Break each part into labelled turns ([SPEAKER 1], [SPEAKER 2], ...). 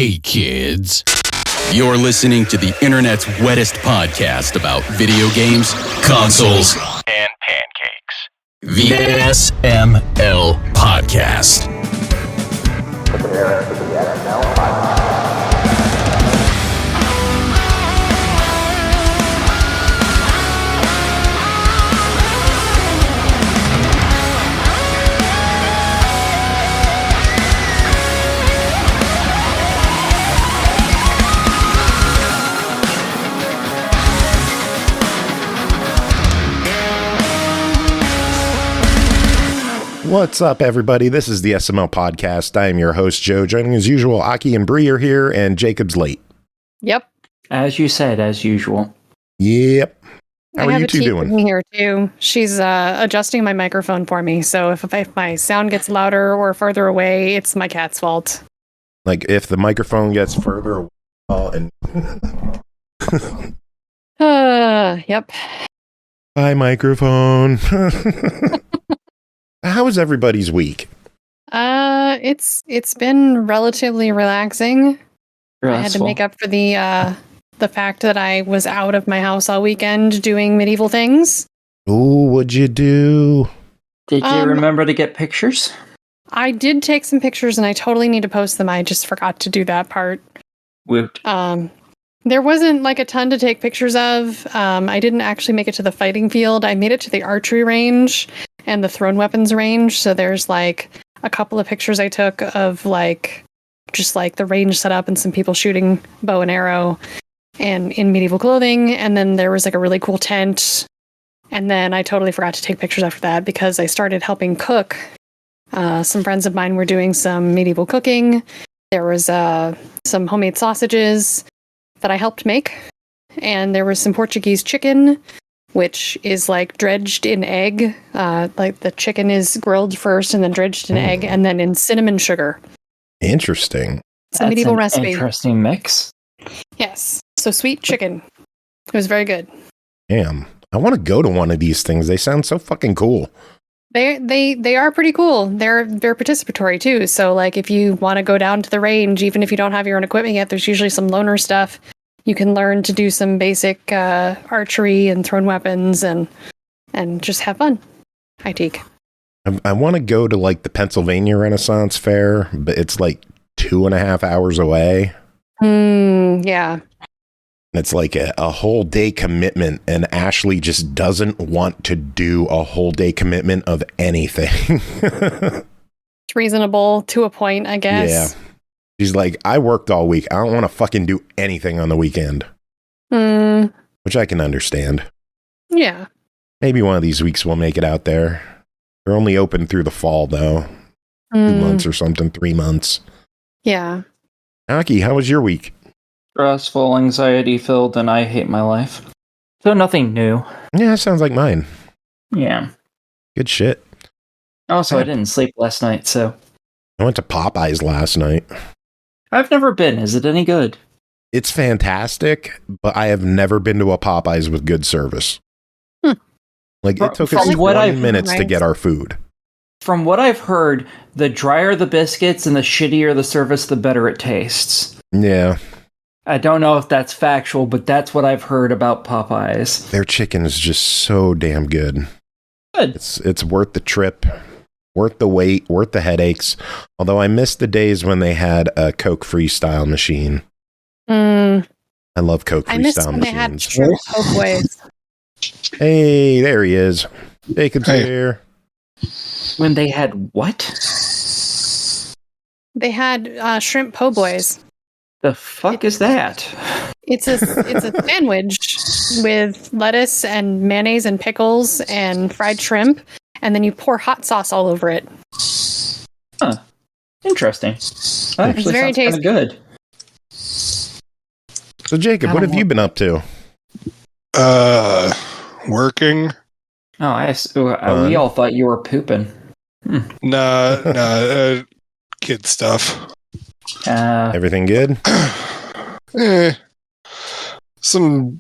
[SPEAKER 1] Hey kids, you're listening to the internet's wettest podcast about video games, consoles, and pancakes. The SML Podcast.
[SPEAKER 2] Prepare for the SML Podcast.
[SPEAKER 3] What's up, everybody? This is the SML Podcast. I am your host, Joe. Joining as usual, Aki and Bri are here, and Jacob's late.
[SPEAKER 4] Yep.
[SPEAKER 5] As you said, as usual.
[SPEAKER 3] Yep. How are you two doing?
[SPEAKER 4] Here too. She's adjusting my microphone for me, so if my sound gets louder or further away, it's my cat's fault.
[SPEAKER 3] Like, if the microphone gets further away, and...
[SPEAKER 4] Yep.
[SPEAKER 3] Bye, microphone. How was everybody's week?
[SPEAKER 4] It's been relatively relaxing.
[SPEAKER 5] Stressful.
[SPEAKER 4] I had to make up for the fact that I was out of my house all weekend doing medieval things.
[SPEAKER 3] Ooh, what'd you do?
[SPEAKER 5] Did you remember to get pictures?
[SPEAKER 4] I did take some pictures, and I totally need to post them. I just forgot to do that part.
[SPEAKER 5] Woot.
[SPEAKER 4] There wasn't like a ton to take pictures of. I didn't actually make it to the fighting field. I made it to the archery range and the thrown weapons range. So there's like a couple of pictures I took of like just like the range setup and some people shooting bow and arrow and in medieval clothing. And then there was like a really cool tent. And then I totally forgot to take pictures after that because I started helping cook. Some friends of mine were doing some medieval cooking. There was some homemade sausages that I helped make. And there was some Portuguese chicken, which is like dredged in egg. Like the chicken is grilled first and then dredged in egg and then in cinnamon sugar.
[SPEAKER 3] Interesting.
[SPEAKER 4] It's a medieval recipe.
[SPEAKER 5] Interesting mix.
[SPEAKER 4] Yes. So sweet chicken. It was very good.
[SPEAKER 3] Damn. I want to go to one of these things. They sound so fucking cool.
[SPEAKER 4] They are pretty cool. They're participatory too. So like if you want to go down to the range, even if you don't have your own equipment yet, there's usually some loaner stuff. You can learn to do some basic archery and thrown weapons and just have fun. Hi, Teak.
[SPEAKER 3] I want to go to like the Pennsylvania Renaissance Fair, but it's like 2.5 hours away.
[SPEAKER 4] Yeah.
[SPEAKER 3] It's like a whole day commitment, and Ashley just doesn't want to do a whole day commitment of anything.
[SPEAKER 4] It's reasonable to a point, I guess.
[SPEAKER 3] Yeah. She's like, I worked all week. I don't want to fucking do anything on the weekend. Which I can understand.
[SPEAKER 4] Yeah.
[SPEAKER 3] Maybe one of these weeks we'll make it out there. They're only open through the fall, though. 2 months or something, 3 months.
[SPEAKER 4] Yeah.
[SPEAKER 3] Aki, how was your week?
[SPEAKER 5] Stressful, anxiety-filled, and I hate my life. So nothing new.
[SPEAKER 3] Yeah, sounds like mine.
[SPEAKER 5] Yeah.
[SPEAKER 3] Good shit.
[SPEAKER 5] Also, I didn't sleep last night, so...
[SPEAKER 3] I went to Popeyes last night.
[SPEAKER 5] I've never been. Is it any good?
[SPEAKER 3] It's fantastic, but I have never been to a Popeyes with good service. Like, it took us 20 minutes to get our food.
[SPEAKER 5] From what I've heard, the drier the biscuits and the shittier the service, the better it tastes.
[SPEAKER 3] Yeah.
[SPEAKER 5] I don't know if that's factual, but that's what I've heard about Popeyes.
[SPEAKER 3] Their chicken is just so damn good.
[SPEAKER 5] Good.
[SPEAKER 3] It's worth the trip, worth the wait, worth the headaches. Although I miss the days when they had a Coke Freestyle machine. I love Coke Freestyle machines. They had
[SPEAKER 4] shrimp po' boys.
[SPEAKER 3] Hey, there he is. Jacob's here.
[SPEAKER 5] When they had what?
[SPEAKER 4] They had shrimp po' boys.
[SPEAKER 5] The fuck is that?
[SPEAKER 4] It's a sandwich with lettuce and mayonnaise and pickles and fried shrimp, and then you pour hot sauce all over it.
[SPEAKER 5] Huh. Interesting. That actually
[SPEAKER 4] very
[SPEAKER 5] sounds kind of good.
[SPEAKER 3] So Jacob, what have you been up to?
[SPEAKER 6] Working.
[SPEAKER 5] Oh, we all thought you were pooping.
[SPEAKER 6] Nah, kid stuff.
[SPEAKER 3] Everything good?
[SPEAKER 6] Some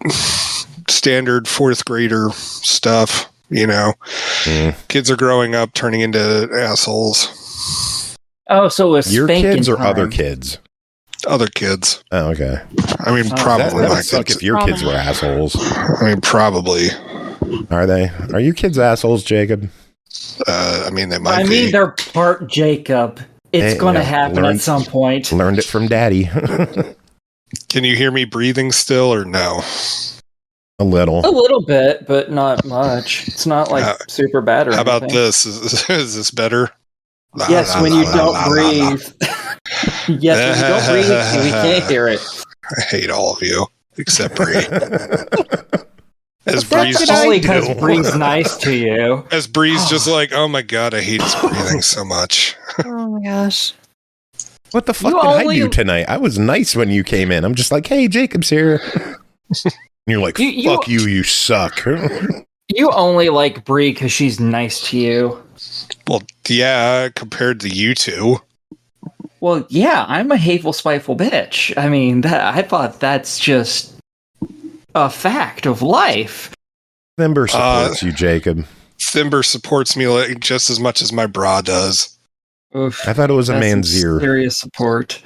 [SPEAKER 6] standard fourth grader stuff, you know. Kids are growing up, turning into assholes.
[SPEAKER 5] Oh, so it was
[SPEAKER 3] your
[SPEAKER 5] spanking
[SPEAKER 3] kids or
[SPEAKER 5] time.
[SPEAKER 3] other kids?
[SPEAKER 6] Other kids.
[SPEAKER 3] Oh, okay.
[SPEAKER 6] I mean, probably
[SPEAKER 3] That
[SPEAKER 6] my
[SPEAKER 3] would suck
[SPEAKER 6] kids.
[SPEAKER 3] if your kids were assholes.
[SPEAKER 6] I mean, probably.
[SPEAKER 3] Are they? Are you kids assholes, Jacob?
[SPEAKER 6] I mean, they might
[SPEAKER 5] I
[SPEAKER 6] be.
[SPEAKER 5] mean, they're part Jacob. It's going to happen at some point.
[SPEAKER 3] Learned it from Daddy.
[SPEAKER 6] Can you hear me breathing still or no?
[SPEAKER 3] A little.
[SPEAKER 5] A little bit, but not much. It's not like super bad or
[SPEAKER 6] How
[SPEAKER 5] anything.
[SPEAKER 6] about this? Is this better?
[SPEAKER 5] Yes, when you don't breathe. Yes, when you don't breathe, we can't hear it.
[SPEAKER 6] I hate all of you, except Bri. As
[SPEAKER 5] That's
[SPEAKER 6] Bri's
[SPEAKER 5] only because Bri's nice to you.
[SPEAKER 6] As Bri's just like, oh my god, I hate his breathing so much.
[SPEAKER 4] Oh my gosh.
[SPEAKER 3] What the fuck did I do tonight? I was nice when you came in. I'm just like, hey, Jacob's here. And you're like, fuck you, you suck.
[SPEAKER 5] You only like Bri because she's nice to you.
[SPEAKER 6] Well, yeah, compared to you two.
[SPEAKER 5] Well, yeah, I'm a hateful, spiteful bitch. I mean, I thought that's just a fact of life.
[SPEAKER 3] Thimber supports you, Jacob.
[SPEAKER 6] Thimber supports me like just as much as my bra does.
[SPEAKER 5] Oof,
[SPEAKER 3] I thought it was a man's ear.
[SPEAKER 5] Serious support.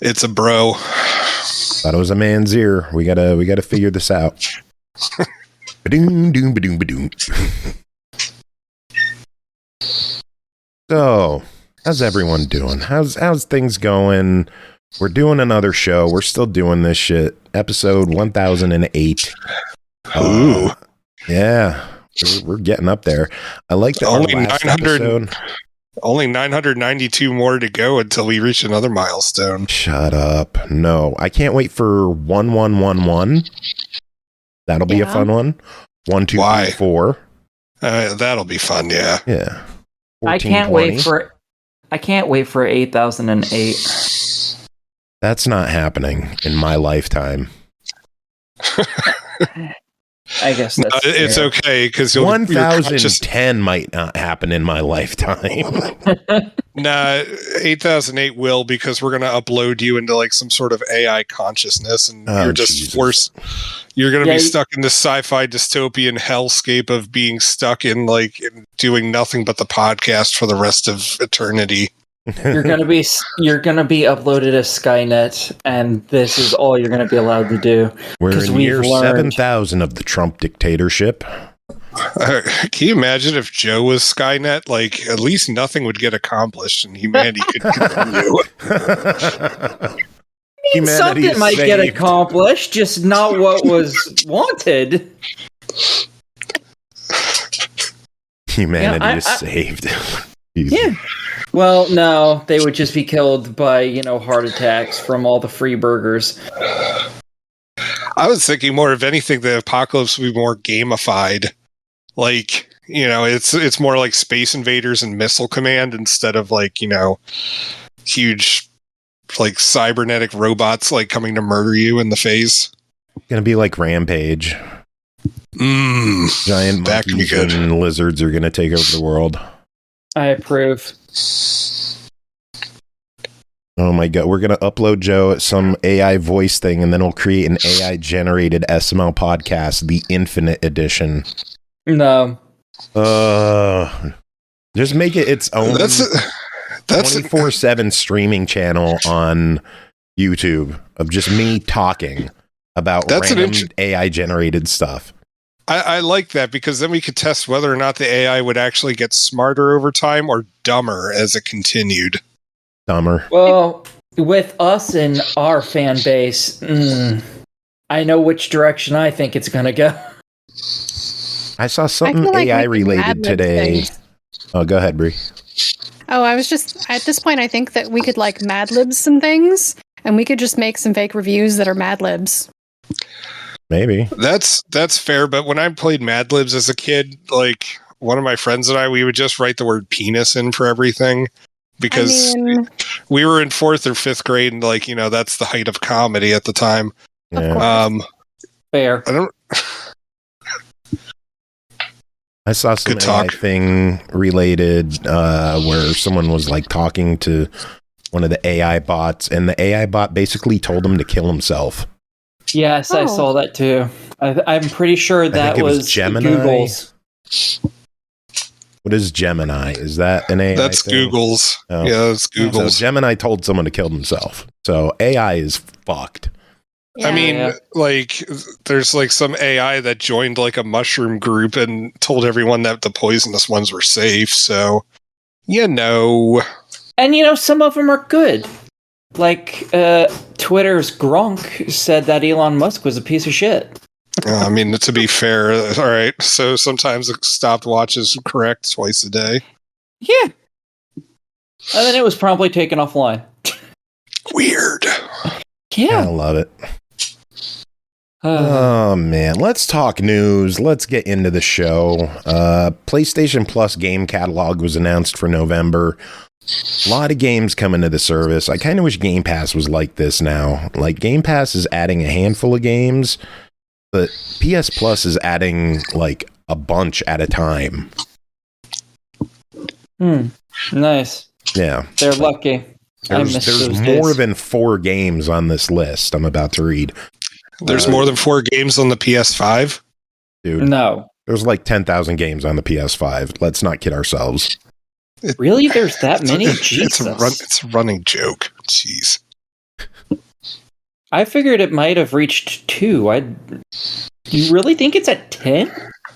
[SPEAKER 6] It's a bro.
[SPEAKER 3] Thought it was a man's ear. We gotta figure this out. Ba-doom, doom, ba-doom, ba-doom. So, how's everyone doing? How's things going? We're doing another show. We're still doing this shit. Episode 1008.
[SPEAKER 6] Ooh.
[SPEAKER 3] Yeah. We're getting up there. I like that.
[SPEAKER 6] Only
[SPEAKER 3] last
[SPEAKER 6] 900.
[SPEAKER 3] episode.
[SPEAKER 6] Only 992 more to go until we reach another milestone.
[SPEAKER 3] Shut up. No, I can't wait for 1111. That'll be a fun one. 1, 2, 3, 4.
[SPEAKER 6] That'll be fun, yeah.
[SPEAKER 3] Yeah. 14,
[SPEAKER 5] I can't wait for 8008.
[SPEAKER 3] That's not happening in my lifetime.
[SPEAKER 5] I guess that's
[SPEAKER 6] it's okay because
[SPEAKER 3] 1010 might not happen in my lifetime.
[SPEAKER 6] Nah, 8008 will, because we're gonna upload you into like some sort of AI consciousness, and you're just forced. You're gonna be stuck in this sci-fi dystopian hellscape of being stuck in doing nothing but the podcast for the rest of eternity.
[SPEAKER 5] You're gonna be uploaded to Skynet, and this is all you're gonna be allowed to do.
[SPEAKER 3] We're in year 7,000 of the Trump dictatorship.
[SPEAKER 6] Can you imagine if Joe was Skynet? Like, at least nothing would get accomplished, and humanity could continue.
[SPEAKER 5] Something might get accomplished, just not what was wanted.
[SPEAKER 3] Humanity is saved.
[SPEAKER 5] Yeah. Well, no, they would just be killed by, heart attacks from all the free burgers.
[SPEAKER 6] I was thinking more, if anything, the apocalypse would be more gamified. Like, it's more like Space Invaders and Missile Command instead of huge cybernetic robots coming to murder you in the face.
[SPEAKER 3] Gonna be like Rampage. Giant monkeys and lizards are gonna take over the world.
[SPEAKER 5] I approve.
[SPEAKER 3] Oh my god, we're gonna upload Joe at some AI voice thing, and then we'll create an AI generated SML podcast, the Infinite Edition.
[SPEAKER 5] No.
[SPEAKER 3] Just make it its own 24/7 streaming channel on YouTube of just me talking about random AI generated stuff.
[SPEAKER 6] I like that, because then we could test whether or not the AI would actually get smarter over time or dumber as it continued.
[SPEAKER 3] Dumber.
[SPEAKER 5] Well, with us and our fan base, I know which direction I think it's going to go.
[SPEAKER 3] I saw something AI related today. Oh, go ahead, Bri.
[SPEAKER 4] Oh, I was just, at this point, I think that we could Mad Libs some things, and we could just make some fake reviews that are Mad Libs.
[SPEAKER 3] Maybe.
[SPEAKER 6] That's fair, but when I played Mad Libs as a kid, one of my friends and I, we would just write the word penis in for everything, because we were in 4th or 5th grade, and that's the height of comedy at the time.
[SPEAKER 3] Yeah.
[SPEAKER 5] Fair.
[SPEAKER 3] I saw some AI thing related where someone was talking to one of the AI bots, and the AI bot basically told him to kill himself.
[SPEAKER 5] Yes, I saw that too. I'm pretty sure that was
[SPEAKER 3] Gemini.
[SPEAKER 5] Google's.
[SPEAKER 3] What is Gemini? Is that an AI?
[SPEAKER 6] That's
[SPEAKER 3] thing?
[SPEAKER 6] Google's.
[SPEAKER 3] Oh.
[SPEAKER 6] Yeah, that's Google's.
[SPEAKER 3] So Gemini told someone to kill himself. So AI is fucked.
[SPEAKER 4] Yeah.
[SPEAKER 6] I mean, like, there's like some AI that joined like a mushroom group and told everyone that the poisonous ones were safe. So,
[SPEAKER 5] And some of them are good. Like, Twitter's Gronk said that Elon Musk was a piece of shit.
[SPEAKER 6] I mean, to be fair, all right. So sometimes a stopwatch is correct twice a day.
[SPEAKER 5] Yeah. And then it was promptly taken offline.
[SPEAKER 6] Weird.
[SPEAKER 5] Yeah.
[SPEAKER 3] I love it. Oh man, let's talk news. Let's get into the show. PlayStation Plus game catalog was announced for November. A lot of games coming to the service. I kind of wish Game Pass was like this now. Like, Game Pass is adding a handful of games, but PS Plus is adding like a bunch at a time.
[SPEAKER 5] Nice.
[SPEAKER 3] Yeah.
[SPEAKER 5] They're lucky.
[SPEAKER 3] There's more than 4 games on this list I'm about to read.
[SPEAKER 6] There's more than 4 games on the PS5?
[SPEAKER 3] Dude.
[SPEAKER 5] No.
[SPEAKER 3] There's like 10,000 games on the PS5. Let's not kid ourselves.
[SPEAKER 5] Really? There's that many? Jesus.
[SPEAKER 6] It's a running joke. Jeez.
[SPEAKER 5] I figured it might have reached 2. You really think it's at 10?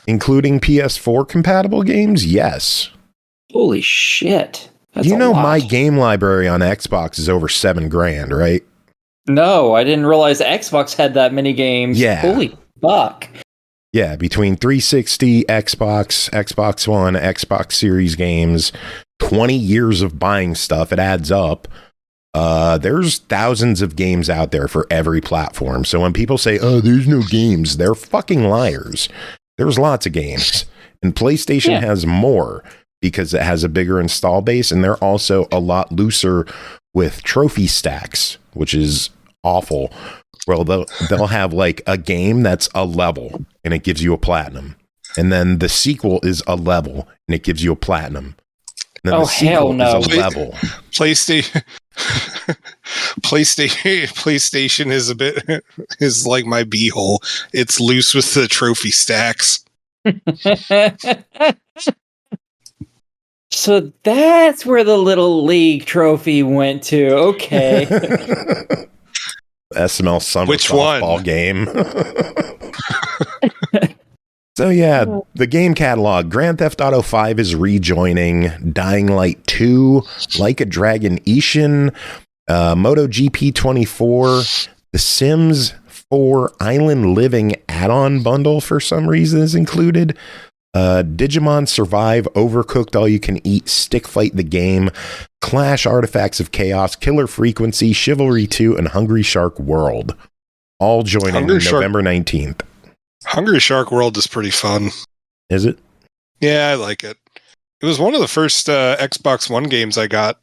[SPEAKER 3] Including PS4 compatible games? Yes.
[SPEAKER 5] Holy shit. That's
[SPEAKER 3] You know,
[SPEAKER 5] a lot.
[SPEAKER 3] my game library on Xbox is over $7,000, right?
[SPEAKER 5] No, I didn't realize Xbox had that many games.
[SPEAKER 3] Yeah.
[SPEAKER 5] Holy fuck.
[SPEAKER 3] Yeah, between 360, Xbox One, Xbox Series games, 20 years of buying stuff, it adds up. There's thousands of games out there for every platform. So when people say, oh, there's no games, they're fucking liars. There's lots of games. And PlayStation has more because it has a bigger install base, and they're also a lot looser with trophy stacks, which is awful. Well, they'll have like a game that's a level and it gives you a platinum. And then the sequel is a level and it gives you a platinum. And then the sequel
[SPEAKER 5] hell no.
[SPEAKER 3] is a level.
[SPEAKER 6] PlayStation is like my beehole. It's loose with the trophy stacks.
[SPEAKER 5] So that's where the Little League trophy went to. Okay.
[SPEAKER 3] SML summer
[SPEAKER 6] Which
[SPEAKER 3] softball
[SPEAKER 6] one?
[SPEAKER 3] game. So yeah, the game catalog. Grand Theft Auto 5 is rejoining. Dying Light 2, Like a Dragon Ishin, MotoGP 24, The Sims 4 Island Living add-on bundle for some reason is included. Digimon Survive, Overcooked All You Can Eat, Stick Fight the Game, Clash Artifacts of Chaos, Killer Frequency, Chivalry 2, and Hungry Shark World. All joining November 19th.
[SPEAKER 6] Hungry Shark World is pretty fun.
[SPEAKER 3] Is it?
[SPEAKER 6] Yeah, I like it. It was one of the first Xbox One games I got.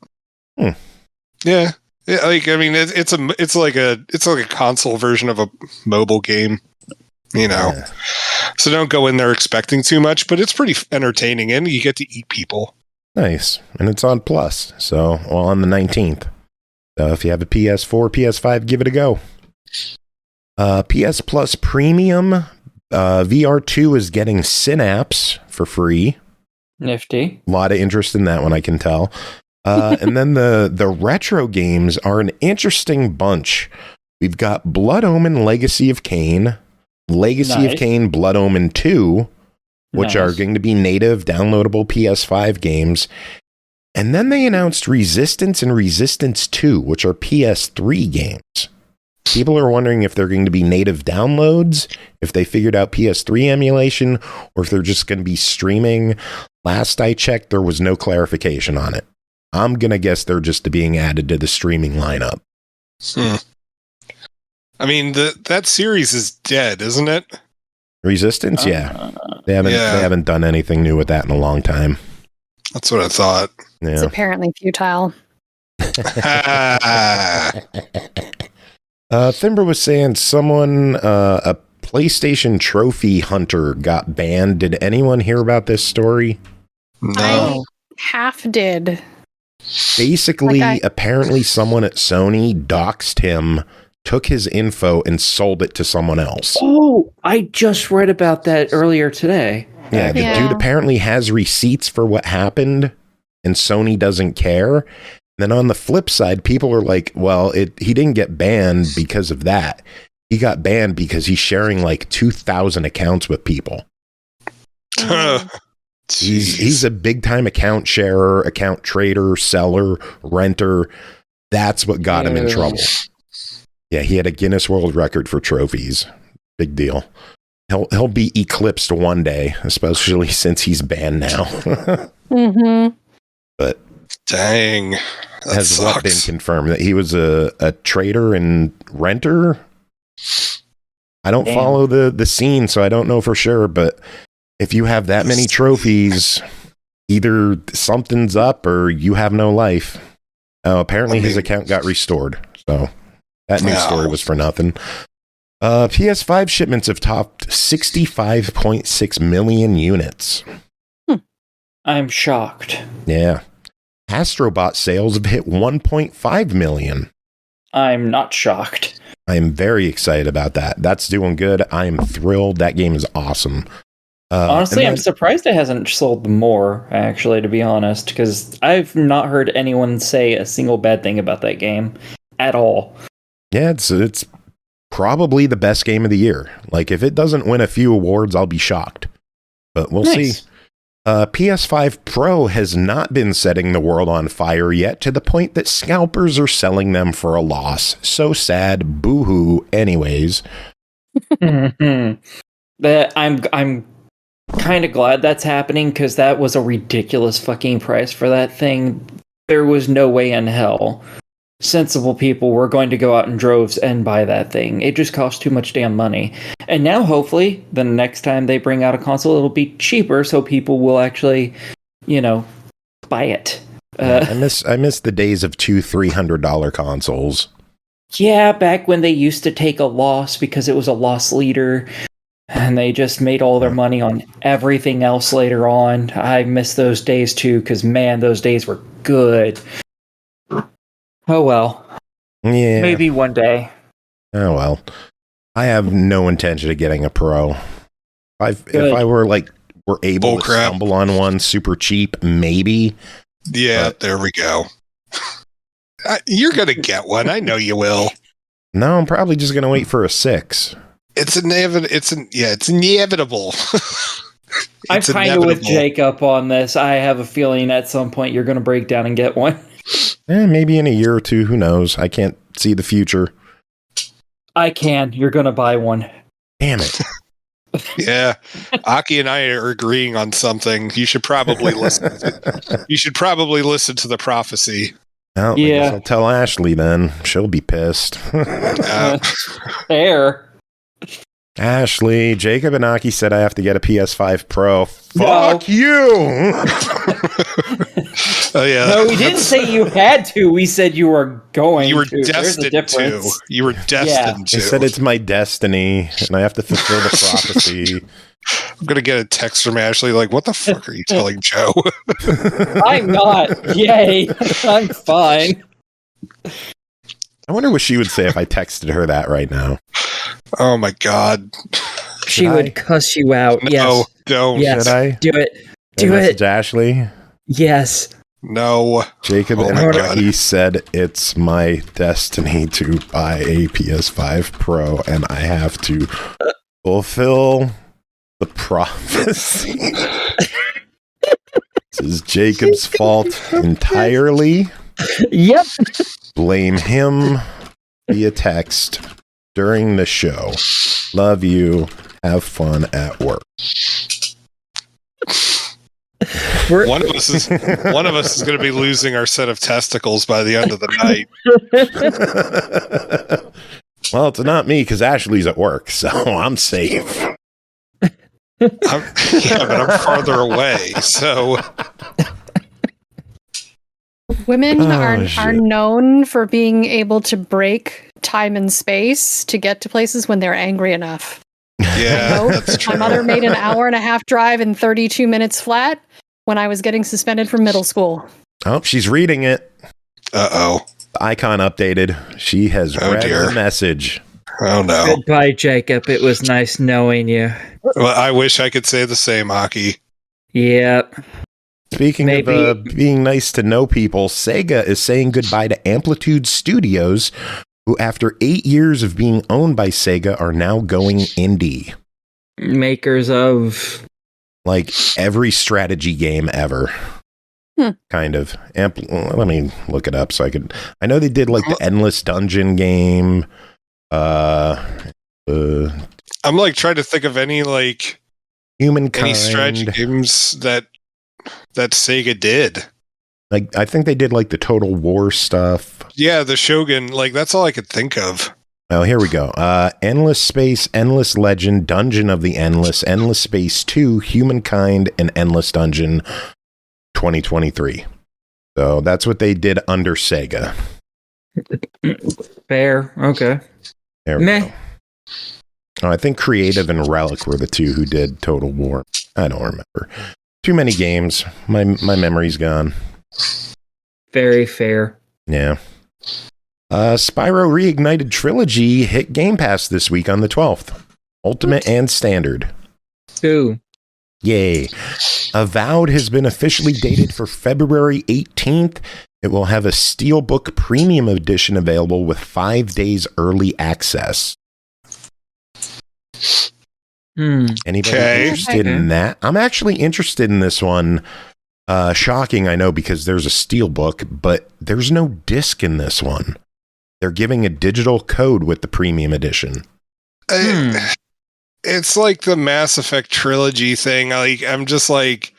[SPEAKER 6] Yeah. Like, I mean, it's like a console version of a mobile game. You know, so don't go in there expecting too much, but it's pretty entertaining and you get to eat people.
[SPEAKER 3] Nice. And it's on Plus. So, on the 19th. So if you have a PS4, PS5, give it a go. PS Plus Premium, VR2 is getting Synapse for free.
[SPEAKER 5] Nifty.
[SPEAKER 3] A lot of interest in that one, I can tell. And then the retro games are an interesting bunch. We've got Blood Omen Legacy of Kain, Legacy of Kain Blood Omen 2, which are going to be native downloadable PS5 games. And then they announced Resistance and Resistance 2, which are PS3 games. People are wondering if they're going to be native downloads, if they figured out PS3 emulation, or if they're just going to be streaming. Last I checked, there was no clarification on it. I'm going to guess they're just being added to the streaming lineup.
[SPEAKER 6] I mean, that series is dead, isn't it?
[SPEAKER 3] Resistance, yeah. They haven't done anything new with that in a long time.
[SPEAKER 6] That's what I thought.
[SPEAKER 3] Yeah.
[SPEAKER 4] It's apparently futile.
[SPEAKER 3] Thimber was saying someone, a PlayStation trophy hunter got banned. Did anyone hear about this story?
[SPEAKER 6] No.
[SPEAKER 4] I half did.
[SPEAKER 3] Basically, apparently someone at Sony doxed him, took his info, and sold it to someone else.
[SPEAKER 5] Oh, I just read about that earlier today.
[SPEAKER 3] Yeah, the dude apparently has receipts for what happened, and Sony doesn't care. Then on the flip side, people are like, well, he didn't get banned because of that. He got banned because he's sharing like 2,000 accounts with people. He's a big time account sharer, account trader, seller, renter. That's what got him in trouble. Yeah, he had a Guinness World Record for trophies. Big deal. He'll be eclipsed one day, especially since he's banned now. But
[SPEAKER 6] dang,
[SPEAKER 3] has what been confirmed that he was a trader and renter? I don't follow the scene, so I don't know for sure. But if you have that many trophies, either something's up or you have no life. Apparently, his account got restored. So that news story was for nothing. PS5 shipments have topped 65.6 million units.
[SPEAKER 5] I'm shocked.
[SPEAKER 3] Yeah. Astrobot sales have hit 1.5 million.
[SPEAKER 5] I'm not shocked.
[SPEAKER 3] I'm very excited about that. That's doing good. I am thrilled. That game is awesome.
[SPEAKER 5] Honestly, I'm surprised it hasn't sold more, actually, to be honest, because I've not heard anyone say a single bad thing about that game at all.
[SPEAKER 3] Yeah, it's probably the best game of the year. Like, if it doesn't win a few awards, I'll be shocked. But we'll see. PS5 Pro has not been setting the world on fire yet, to the point that scalpers are selling them for a loss. So sad. Boo-hoo. Anyways.
[SPEAKER 5] I'm kind of glad that's happening, because that was a ridiculous fucking price for that thing. There was no way in hell sensible people were going to go out in droves and buy that thing. It just cost too much damn money. And now, hopefully, the next time they bring out a console, it'll be cheaper, so people will actually, buy it.
[SPEAKER 3] I miss the days of $200-$300 consoles.
[SPEAKER 5] Yeah, back when they used to take a loss because it was a loss leader, and they just made all their money on everything else later on. I miss those days too, because man, those days were good. Oh well.
[SPEAKER 3] Yeah.
[SPEAKER 5] Maybe one day.
[SPEAKER 3] Oh well. I have no intention of getting a Pro. If I were able to stumble on one super cheap, maybe.
[SPEAKER 6] Yeah, there we go. You're gonna get one. I know you will.
[SPEAKER 3] No, I'm probably just gonna wait for a 6.
[SPEAKER 6] It's inevitable.
[SPEAKER 5] I'm kind of with Jacob on this. I have a feeling at some point you're going to break down and get one.
[SPEAKER 3] Maybe in a year or two. Who knows? I can't see the future.
[SPEAKER 5] I can. You're going to buy one.
[SPEAKER 3] Damn it.
[SPEAKER 6] Yeah. Aki and I are agreeing on something. You should probably listen. You should probably listen to the prophecy.
[SPEAKER 3] Well, I guess I'll tell Ashley then. She'll be pissed.
[SPEAKER 5] Fair.
[SPEAKER 3] Ashley, Jacob and Aki said I have to get a PS5 Pro. Fuck you!
[SPEAKER 6] Oh yeah.
[SPEAKER 5] No, we didn't say you had to. We said you were going.
[SPEAKER 6] You were
[SPEAKER 5] to.
[SPEAKER 6] destined to. You were destined to.
[SPEAKER 3] I said it's my destiny, and I have to fulfill the prophecy.
[SPEAKER 6] I'm gonna get a text from Ashley like, "What the fuck are you telling Joe?"
[SPEAKER 5] I'm not. Yay! I'm fine.
[SPEAKER 3] I wonder what she would say if I texted her that right now.
[SPEAKER 6] Oh my god.
[SPEAKER 5] She would cuss you out.
[SPEAKER 6] No,
[SPEAKER 5] yes.
[SPEAKER 6] don't.
[SPEAKER 5] Yes.
[SPEAKER 3] Should I?
[SPEAKER 5] Do it. Do it.
[SPEAKER 3] Ashley?
[SPEAKER 5] Yes.
[SPEAKER 6] No.
[SPEAKER 3] Jacob and Aki said it's my destiny to buy a PS5 Pro, and I have to fulfill the prophecy. This is Jacob's fault entirely.
[SPEAKER 5] Yep.
[SPEAKER 3] Blame him via text during the show. Love you. Have fun at work.
[SPEAKER 6] One of us is going to be losing our set of testicles by the end of the night.
[SPEAKER 3] Well, it's not me because Ashley's at work, so I'm safe.
[SPEAKER 6] But I'm farther away, so.
[SPEAKER 4] Women are known for being able to break time and space to get to places when they're angry enough.
[SPEAKER 6] Yeah, that's true.
[SPEAKER 4] My mother made an 1.5-hour drive in 32 minutes flat when I was getting suspended from middle school.
[SPEAKER 3] Oh, she's reading it.
[SPEAKER 6] Uh-oh.
[SPEAKER 3] The icon updated. She has read the message.
[SPEAKER 6] Oh no.
[SPEAKER 5] Goodbye, Jacob. It was nice knowing you.
[SPEAKER 6] Well, I wish I could say the same, Aki.
[SPEAKER 5] Yep.
[SPEAKER 3] Speaking of being nice to know people, Sega is saying goodbye to Amplitude Studios, who after 8 years of being owned by Sega are now going indie.
[SPEAKER 5] Makers of...
[SPEAKER 3] like every strategy game ever. Kind of. Let me look it up so I could... I know they did like the Endless Dungeon game. I'm
[SPEAKER 6] like trying to think of any like...
[SPEAKER 3] Humankind.
[SPEAKER 6] Any strategy games that Sega did.
[SPEAKER 3] Like, I think they did like the Total War stuff.
[SPEAKER 6] Yeah, the Shogun. Like, that's all I could think of.
[SPEAKER 3] Oh, here we go. Endless Space, Endless Legend, Dungeon of the Endless, Endless Space 2, Humankind, and Endless Dungeon 2023. So that's what they did under Sega.
[SPEAKER 5] Fair. Okay.
[SPEAKER 3] There we go. Oh, I think Creative and Relic were the two who did Total War. I don't remember. Too many games. My memory's gone.
[SPEAKER 5] Very fair.
[SPEAKER 3] Yeah. Spyro Reignited Trilogy hit Game Pass this week on the 12th. Ultimate and Standard.
[SPEAKER 5] Ooh.
[SPEAKER 3] Yay. Avowed has been officially dated for February 18th. It will have a Steelbook Premium Edition available with 5 days early access. Anybody interested in that? I'm actually interested in this one. Shocking, I know, because there's a Steelbook, but there's no disc in this one. They're giving a digital code with the Premium Edition.
[SPEAKER 6] It's like the Mass Effect trilogy thing. I'm just like,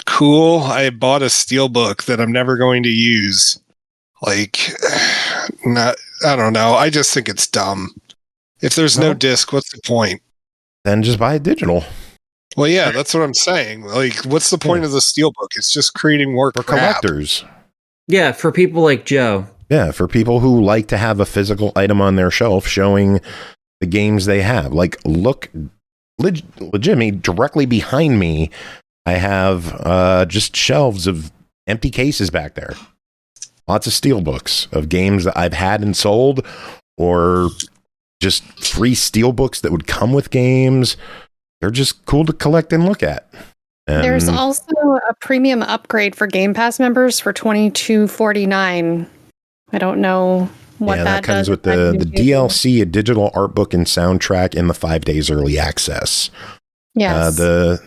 [SPEAKER 6] cool. I bought a Steelbook that I'm never going to use. Like, I don't know. I just think it's dumb. If there's no disc, what's the point?
[SPEAKER 3] Then just buy a digital.
[SPEAKER 6] Well, yeah, that's what I'm saying. Like, what's the point of the Steelbook? It's just creating more
[SPEAKER 3] for collectors.
[SPEAKER 5] Yeah, for people like Joe.
[SPEAKER 3] Yeah, for people who like to have a physical item on their shelf showing the games they have. Like, look, legitimately, directly behind me, I have just shelves of empty cases back there. Lots of Steelbooks of games that I've had and sold, or just free Steelbooks that would come with games. They're just cool to collect and look at. And
[SPEAKER 4] there's also a premium upgrade for Game Pass members for $22.49. I don't know what that
[SPEAKER 3] comes
[SPEAKER 4] does
[SPEAKER 3] with the DLC, a digital art book and soundtrack, and the 5 days early access.
[SPEAKER 4] Yes.
[SPEAKER 3] The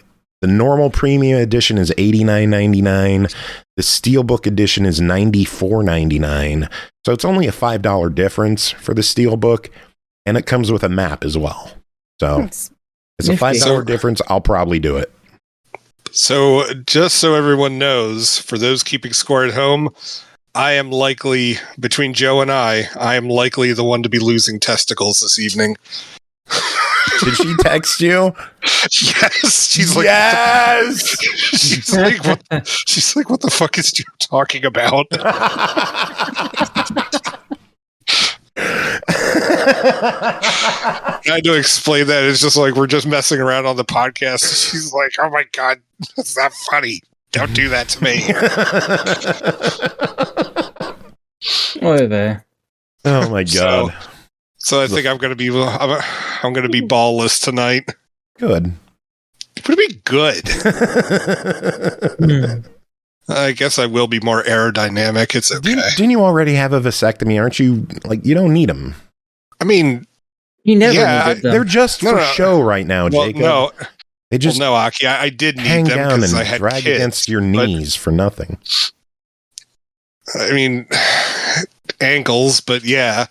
[SPEAKER 3] normal premium edition is $89.99. The Steelbook edition is $94.99. So it's only a $5 difference for the Steelbook, and it comes with a map as well. So it's a $5 difference. I'll probably do it.
[SPEAKER 6] So just so everyone knows, for those keeping score at home, I am likely, between Joe and I am likely the one to be losing testicles this evening.
[SPEAKER 3] Did she text you?
[SPEAKER 6] Yes. She's like,
[SPEAKER 3] yes.
[SPEAKER 6] She's like, what the fuck is Joe talking about? I had to explain that. It's just like, we're just messing around on the podcast. She's like, oh my God, that's not funny. Don't do that to me.
[SPEAKER 5] Whatever.
[SPEAKER 3] Oh my God.
[SPEAKER 6] So I think I'm going to be ballless tonight.
[SPEAKER 3] Good.
[SPEAKER 6] What do you mean good? I guess I will be more aerodynamic. It's okay.
[SPEAKER 3] Didn't you already have a vasectomy? Aren't you, like, you don't need them?
[SPEAKER 6] I mean,
[SPEAKER 5] you never needed them.
[SPEAKER 3] They're just for show right now, Jacob.
[SPEAKER 6] No.
[SPEAKER 3] They just
[SPEAKER 6] no, Aki, I did need
[SPEAKER 3] hang
[SPEAKER 6] them
[SPEAKER 3] down
[SPEAKER 6] because
[SPEAKER 3] and
[SPEAKER 6] I had
[SPEAKER 3] drag
[SPEAKER 6] kids,
[SPEAKER 3] against your knees for nothing.
[SPEAKER 6] I mean, ankles, but yeah.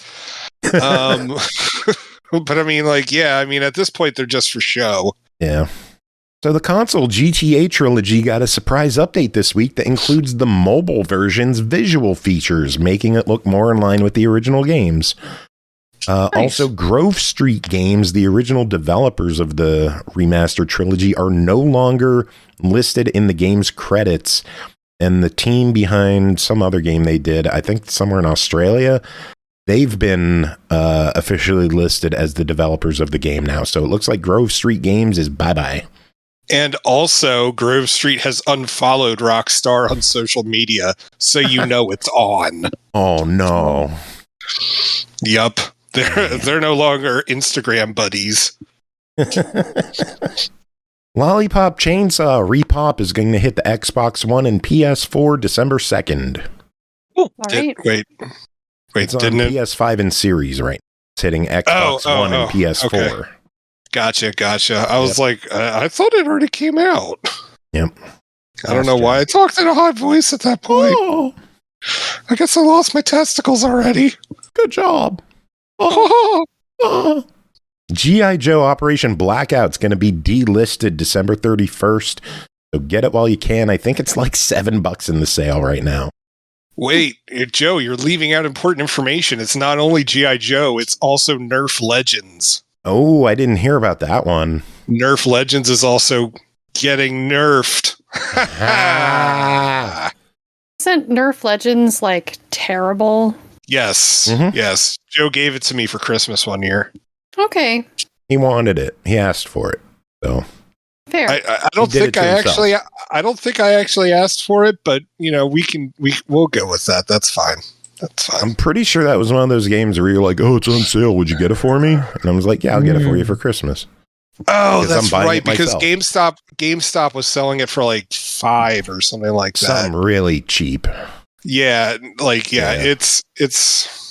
[SPEAKER 6] But I mean, like, yeah, I mean, at this point, they're just for show.
[SPEAKER 3] Yeah. So the console GTA Trilogy got a surprise update this week that includes the mobile version's visual features, making it look more in line with the original games. Nice. Also, Grove Street Games, the original developers of the remastered trilogy, are no longer listed in the game's credits. And the team behind some other game they did, I think somewhere in Australia, they've been officially listed as the developers of the game now. So it looks like Grove Street Games is bye-bye.
[SPEAKER 6] And also, Grove Street has unfollowed Rockstar on social media, so you know it's on.
[SPEAKER 3] Oh, no.
[SPEAKER 6] Yup. They're no longer Instagram buddies.
[SPEAKER 3] Lollipop Chainsaw Repop is going to hit the Xbox One and PS4 December 2nd.
[SPEAKER 4] All right.
[SPEAKER 6] Wait,
[SPEAKER 3] It's on
[SPEAKER 6] didn't it?
[SPEAKER 3] PS5 and Series right now. It's hitting Xbox One and PS4.
[SPEAKER 6] Okay. Gotcha. I was like, I thought it already came out.
[SPEAKER 3] Yep.
[SPEAKER 6] I don't know why I talked in a high voice at that point.
[SPEAKER 3] Oh,
[SPEAKER 6] I guess I lost my testicles already.
[SPEAKER 3] good job. Oh. G.I. Joe Operation Blackout's going to be delisted December 31st. So get it while you can. I think it's like $7 in the sale right now.
[SPEAKER 6] Wait, Joe, you're leaving out important information. It's not only G.I. Joe, it's also Nerf Legends.
[SPEAKER 3] Oh, I didn't hear about that one.
[SPEAKER 6] Nerf Legends is also getting nerfed.
[SPEAKER 4] Isn't Nerf Legends like terrible?
[SPEAKER 6] Yes.
[SPEAKER 3] Mhm.
[SPEAKER 6] Yes. Joe gave it to me for Christmas one year.
[SPEAKER 4] Okay,
[SPEAKER 3] He wanted it. He asked for it. So
[SPEAKER 4] fair.
[SPEAKER 6] I don't
[SPEAKER 3] He did
[SPEAKER 6] think
[SPEAKER 3] it to
[SPEAKER 6] I
[SPEAKER 3] himself.
[SPEAKER 6] actually I don't think I actually asked for it, but we'll go with that. That's fine. That's fine.
[SPEAKER 3] I'm pretty sure that was one of those games where you're like, oh, it's on sale. Would you get it for me? And I was like, yeah, I'll get it for you for Christmas.
[SPEAKER 6] Oh,
[SPEAKER 3] Because
[SPEAKER 6] that's
[SPEAKER 3] I'm buying
[SPEAKER 6] right.
[SPEAKER 3] it
[SPEAKER 6] Because
[SPEAKER 3] myself.
[SPEAKER 6] GameStop was selling it for like $5 or something like that.
[SPEAKER 3] Something really cheap.
[SPEAKER 6] Yeah,
[SPEAKER 3] Yeah.
[SPEAKER 6] it's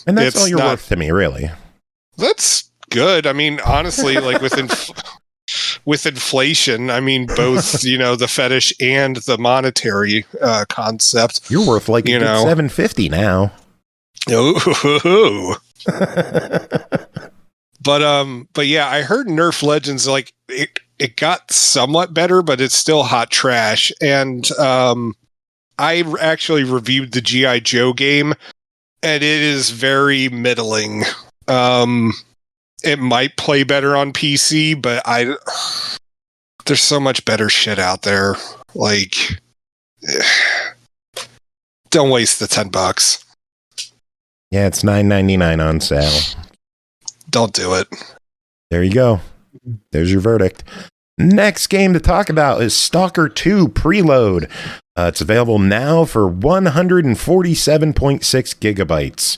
[SPEAKER 3] And that's
[SPEAKER 6] it's
[SPEAKER 3] all you're
[SPEAKER 6] not-
[SPEAKER 3] worth to me, really.
[SPEAKER 6] That's good. I mean, honestly, like with inflation, I mean, both the fetish and the monetary concept.
[SPEAKER 3] You're worth like
[SPEAKER 6] You
[SPEAKER 3] a good
[SPEAKER 6] know.
[SPEAKER 3] $750 now.
[SPEAKER 6] Oh, but yeah, I heard Nerf Legends like it got somewhat better, but it's still hot trash. And I actually reviewed the G.I. Joe game, and it is very middling. It might play better on PC, but there's so much better shit out there. Like, don't waste the $10.
[SPEAKER 3] Yeah, it's $9.99 on sale.
[SPEAKER 6] Don't do it.
[SPEAKER 3] There you go. There's your verdict. Next game to talk about is Stalker 2 Preload. It's available now for 147.6 gigabytes.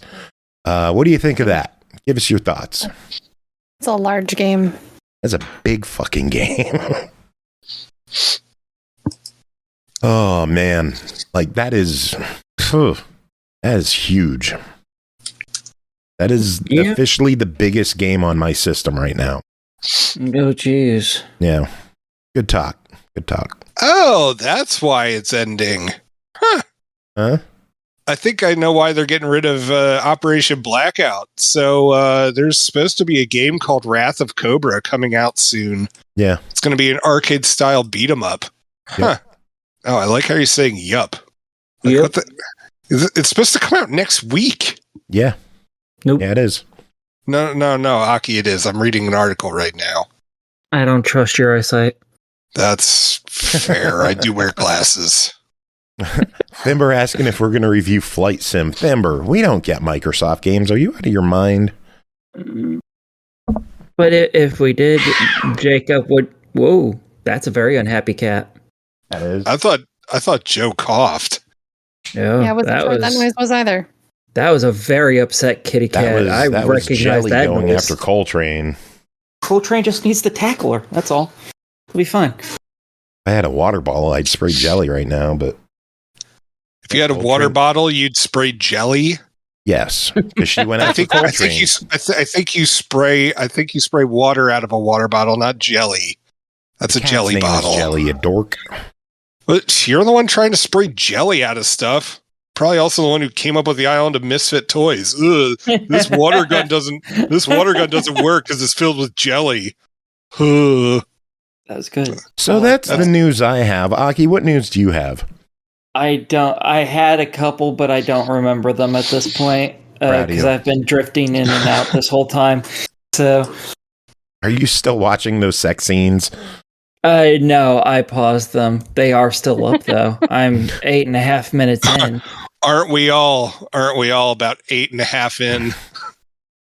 [SPEAKER 3] What do you think of that? Give us your thoughts.
[SPEAKER 4] It's a large game.
[SPEAKER 3] That's a big fucking game. Oh, man. Like, that is huge. That is officially the biggest game on my system right now.
[SPEAKER 5] Oh, jeez.
[SPEAKER 3] Yeah. Good talk.
[SPEAKER 6] Oh, that's why it's ending.
[SPEAKER 3] Huh?
[SPEAKER 6] I think I know why they're getting rid of Operation Blackout. So there's supposed to be a game called Wrath of Cobra coming out soon.
[SPEAKER 3] Yeah.
[SPEAKER 6] It's going to be an arcade-style beat-em-up. Huh. Oh, I like how you're saying yup. Like,
[SPEAKER 5] Yep.
[SPEAKER 6] it's supposed to come out next week.
[SPEAKER 3] Yeah.
[SPEAKER 5] Nope.
[SPEAKER 3] Yeah, it is.
[SPEAKER 6] No, Aki, it is. I'm reading an article right now.
[SPEAKER 5] I don't trust your eyesight.
[SPEAKER 6] That's fair. I do wear glasses.
[SPEAKER 3] Thimber asking if we're going to review Flight Sim. Thimber, we don't get Microsoft games. Are you out of your mind?
[SPEAKER 5] But if we did, Jacob would... Whoa, that's a very unhappy cat.
[SPEAKER 3] That is.
[SPEAKER 6] I thought Joe coughed.
[SPEAKER 5] Oh,
[SPEAKER 4] Yeah, I wasn't sure what that noise was either.
[SPEAKER 5] That was a very upset kitty cat. I
[SPEAKER 3] that was
[SPEAKER 5] recognize
[SPEAKER 3] Jelly
[SPEAKER 5] that
[SPEAKER 3] going
[SPEAKER 5] noise.
[SPEAKER 3] after Coltrane.
[SPEAKER 5] Coltrane just needs to tackle her. That's all. It'll be fine.
[SPEAKER 3] If I had a water bottle, I'd spray Jelly right now, but
[SPEAKER 6] If you had a water bottle, you'd spray jelly.
[SPEAKER 3] yes, because she went
[SPEAKER 6] I
[SPEAKER 3] after
[SPEAKER 6] think
[SPEAKER 3] Coltrane.
[SPEAKER 6] you spray water out of a water bottle, not jelly. That's a
[SPEAKER 3] Cat's
[SPEAKER 6] jelly
[SPEAKER 3] name is
[SPEAKER 6] bottle.
[SPEAKER 3] Jelly, you dork.
[SPEAKER 6] But you're the one trying to spray jelly out of stuff. Probably also the one who came up with the island of misfit toys. Ugh, this water gun doesn't work because it's filled with jelly. Ugh.
[SPEAKER 5] That was good.
[SPEAKER 3] So that's the news I have. Aki, what news do you have?
[SPEAKER 5] I had a couple, but I don't remember them at this point because I've been drifting in and out this whole time. So,
[SPEAKER 3] Are you still watching those sex scenes?
[SPEAKER 5] no, I paused them. They are still up though. I'm 8.5 minutes in.
[SPEAKER 6] Aren't we all about 8.5 in?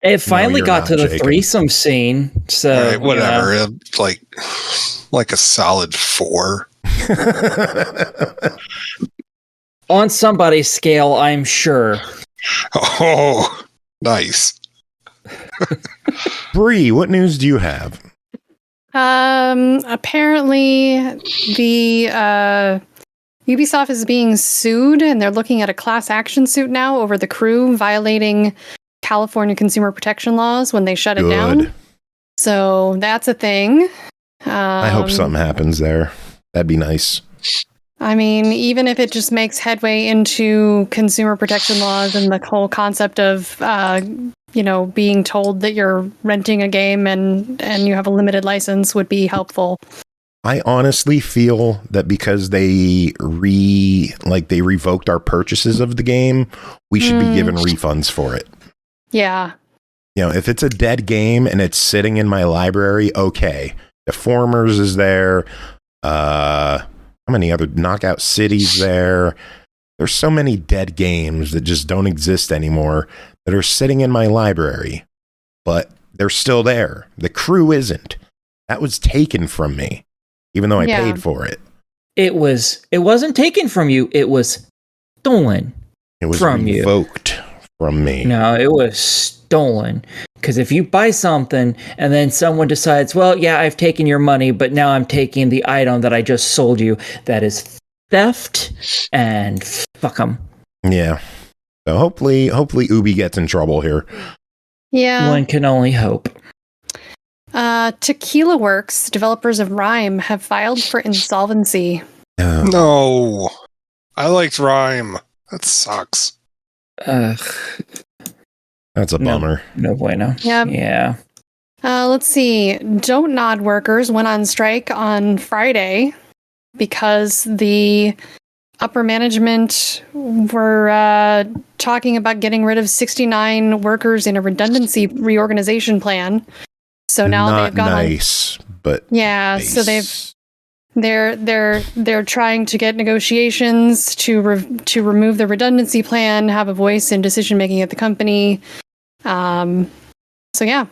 [SPEAKER 5] It finally
[SPEAKER 3] you're
[SPEAKER 5] got
[SPEAKER 3] not,
[SPEAKER 5] to the
[SPEAKER 3] Jacob.
[SPEAKER 5] threesome scene. So
[SPEAKER 6] All right, whatever. Like a solid 4.
[SPEAKER 5] On somebody's scale, I'm sure.
[SPEAKER 6] Oh, nice.
[SPEAKER 3] Bri, what news do you have?
[SPEAKER 4] Apparently the Ubisoft is being sued, and they're looking at a class action suit now over the crew violating California consumer protection laws when they shut it down. So that's a thing.
[SPEAKER 3] I hope something happens there. That'd be nice.
[SPEAKER 4] I mean, even if it just makes headway into consumer protection laws and the whole concept of, being told that you're renting a game and you have a limited license would be helpful.
[SPEAKER 3] I honestly feel that because they revoked our purchases of the game, we should be given refunds for it.
[SPEAKER 4] Yeah.
[SPEAKER 3] If it's a dead game and it's sitting in my library, okay. Deformers is there. How many other Knockout Cities there? There's so many dead games that just don't exist anymore that are sitting in my library, but they're still there. The crew isn't. That was taken from me, even though I paid for it.
[SPEAKER 5] It wasn't taken from you. It was stolen.
[SPEAKER 3] It was
[SPEAKER 5] from
[SPEAKER 3] revoked from me.
[SPEAKER 5] No, it was stolen. Because if you buy something and then someone decides, well, yeah, I've taken your money, but now I'm taking the item that I just sold you, that is theft, and fuck them.
[SPEAKER 3] Yeah. So hopefully Ubi gets in trouble here.
[SPEAKER 4] Yeah.
[SPEAKER 5] One can only hope.
[SPEAKER 4] Tequila Works, developers of Rime, have filed for insolvency.
[SPEAKER 6] No. I liked Rime. That sucks.
[SPEAKER 3] That's a bummer.
[SPEAKER 5] No bueno.
[SPEAKER 4] Yep.
[SPEAKER 5] Yeah.
[SPEAKER 4] Let's see. Don't Nod workers went on strike on Friday because the upper management were talking about getting rid of 69 workers in a redundancy reorganization plan. So now they've gone
[SPEAKER 3] nice, but nice.
[SPEAKER 4] So they're trying to get negotiations to remove the redundancy plan, have a voice in decision making at the company. So yeah.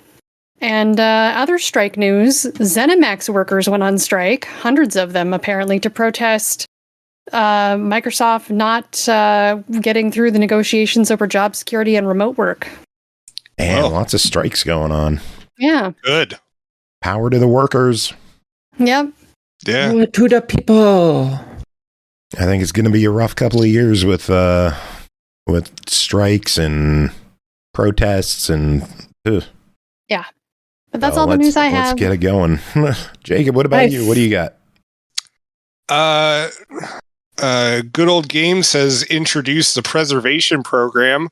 [SPEAKER 4] And other strike news: ZeniMax workers went on strike, hundreds of them apparently, to protest Microsoft not getting through the negotiations over job security and remote work.
[SPEAKER 3] And lots of strikes going on.
[SPEAKER 4] Yeah.
[SPEAKER 6] Good.
[SPEAKER 3] Power to the workers.
[SPEAKER 4] Yep.
[SPEAKER 6] Yeah.
[SPEAKER 5] Power to the people.
[SPEAKER 3] I think it's going to be a rough couple of years with strikes and protests and.
[SPEAKER 4] Yeah. But that's all the news I have.
[SPEAKER 3] Let's get it going. Jacob, what about you? What do you got?
[SPEAKER 6] Good Old Games has introduced the preservation program.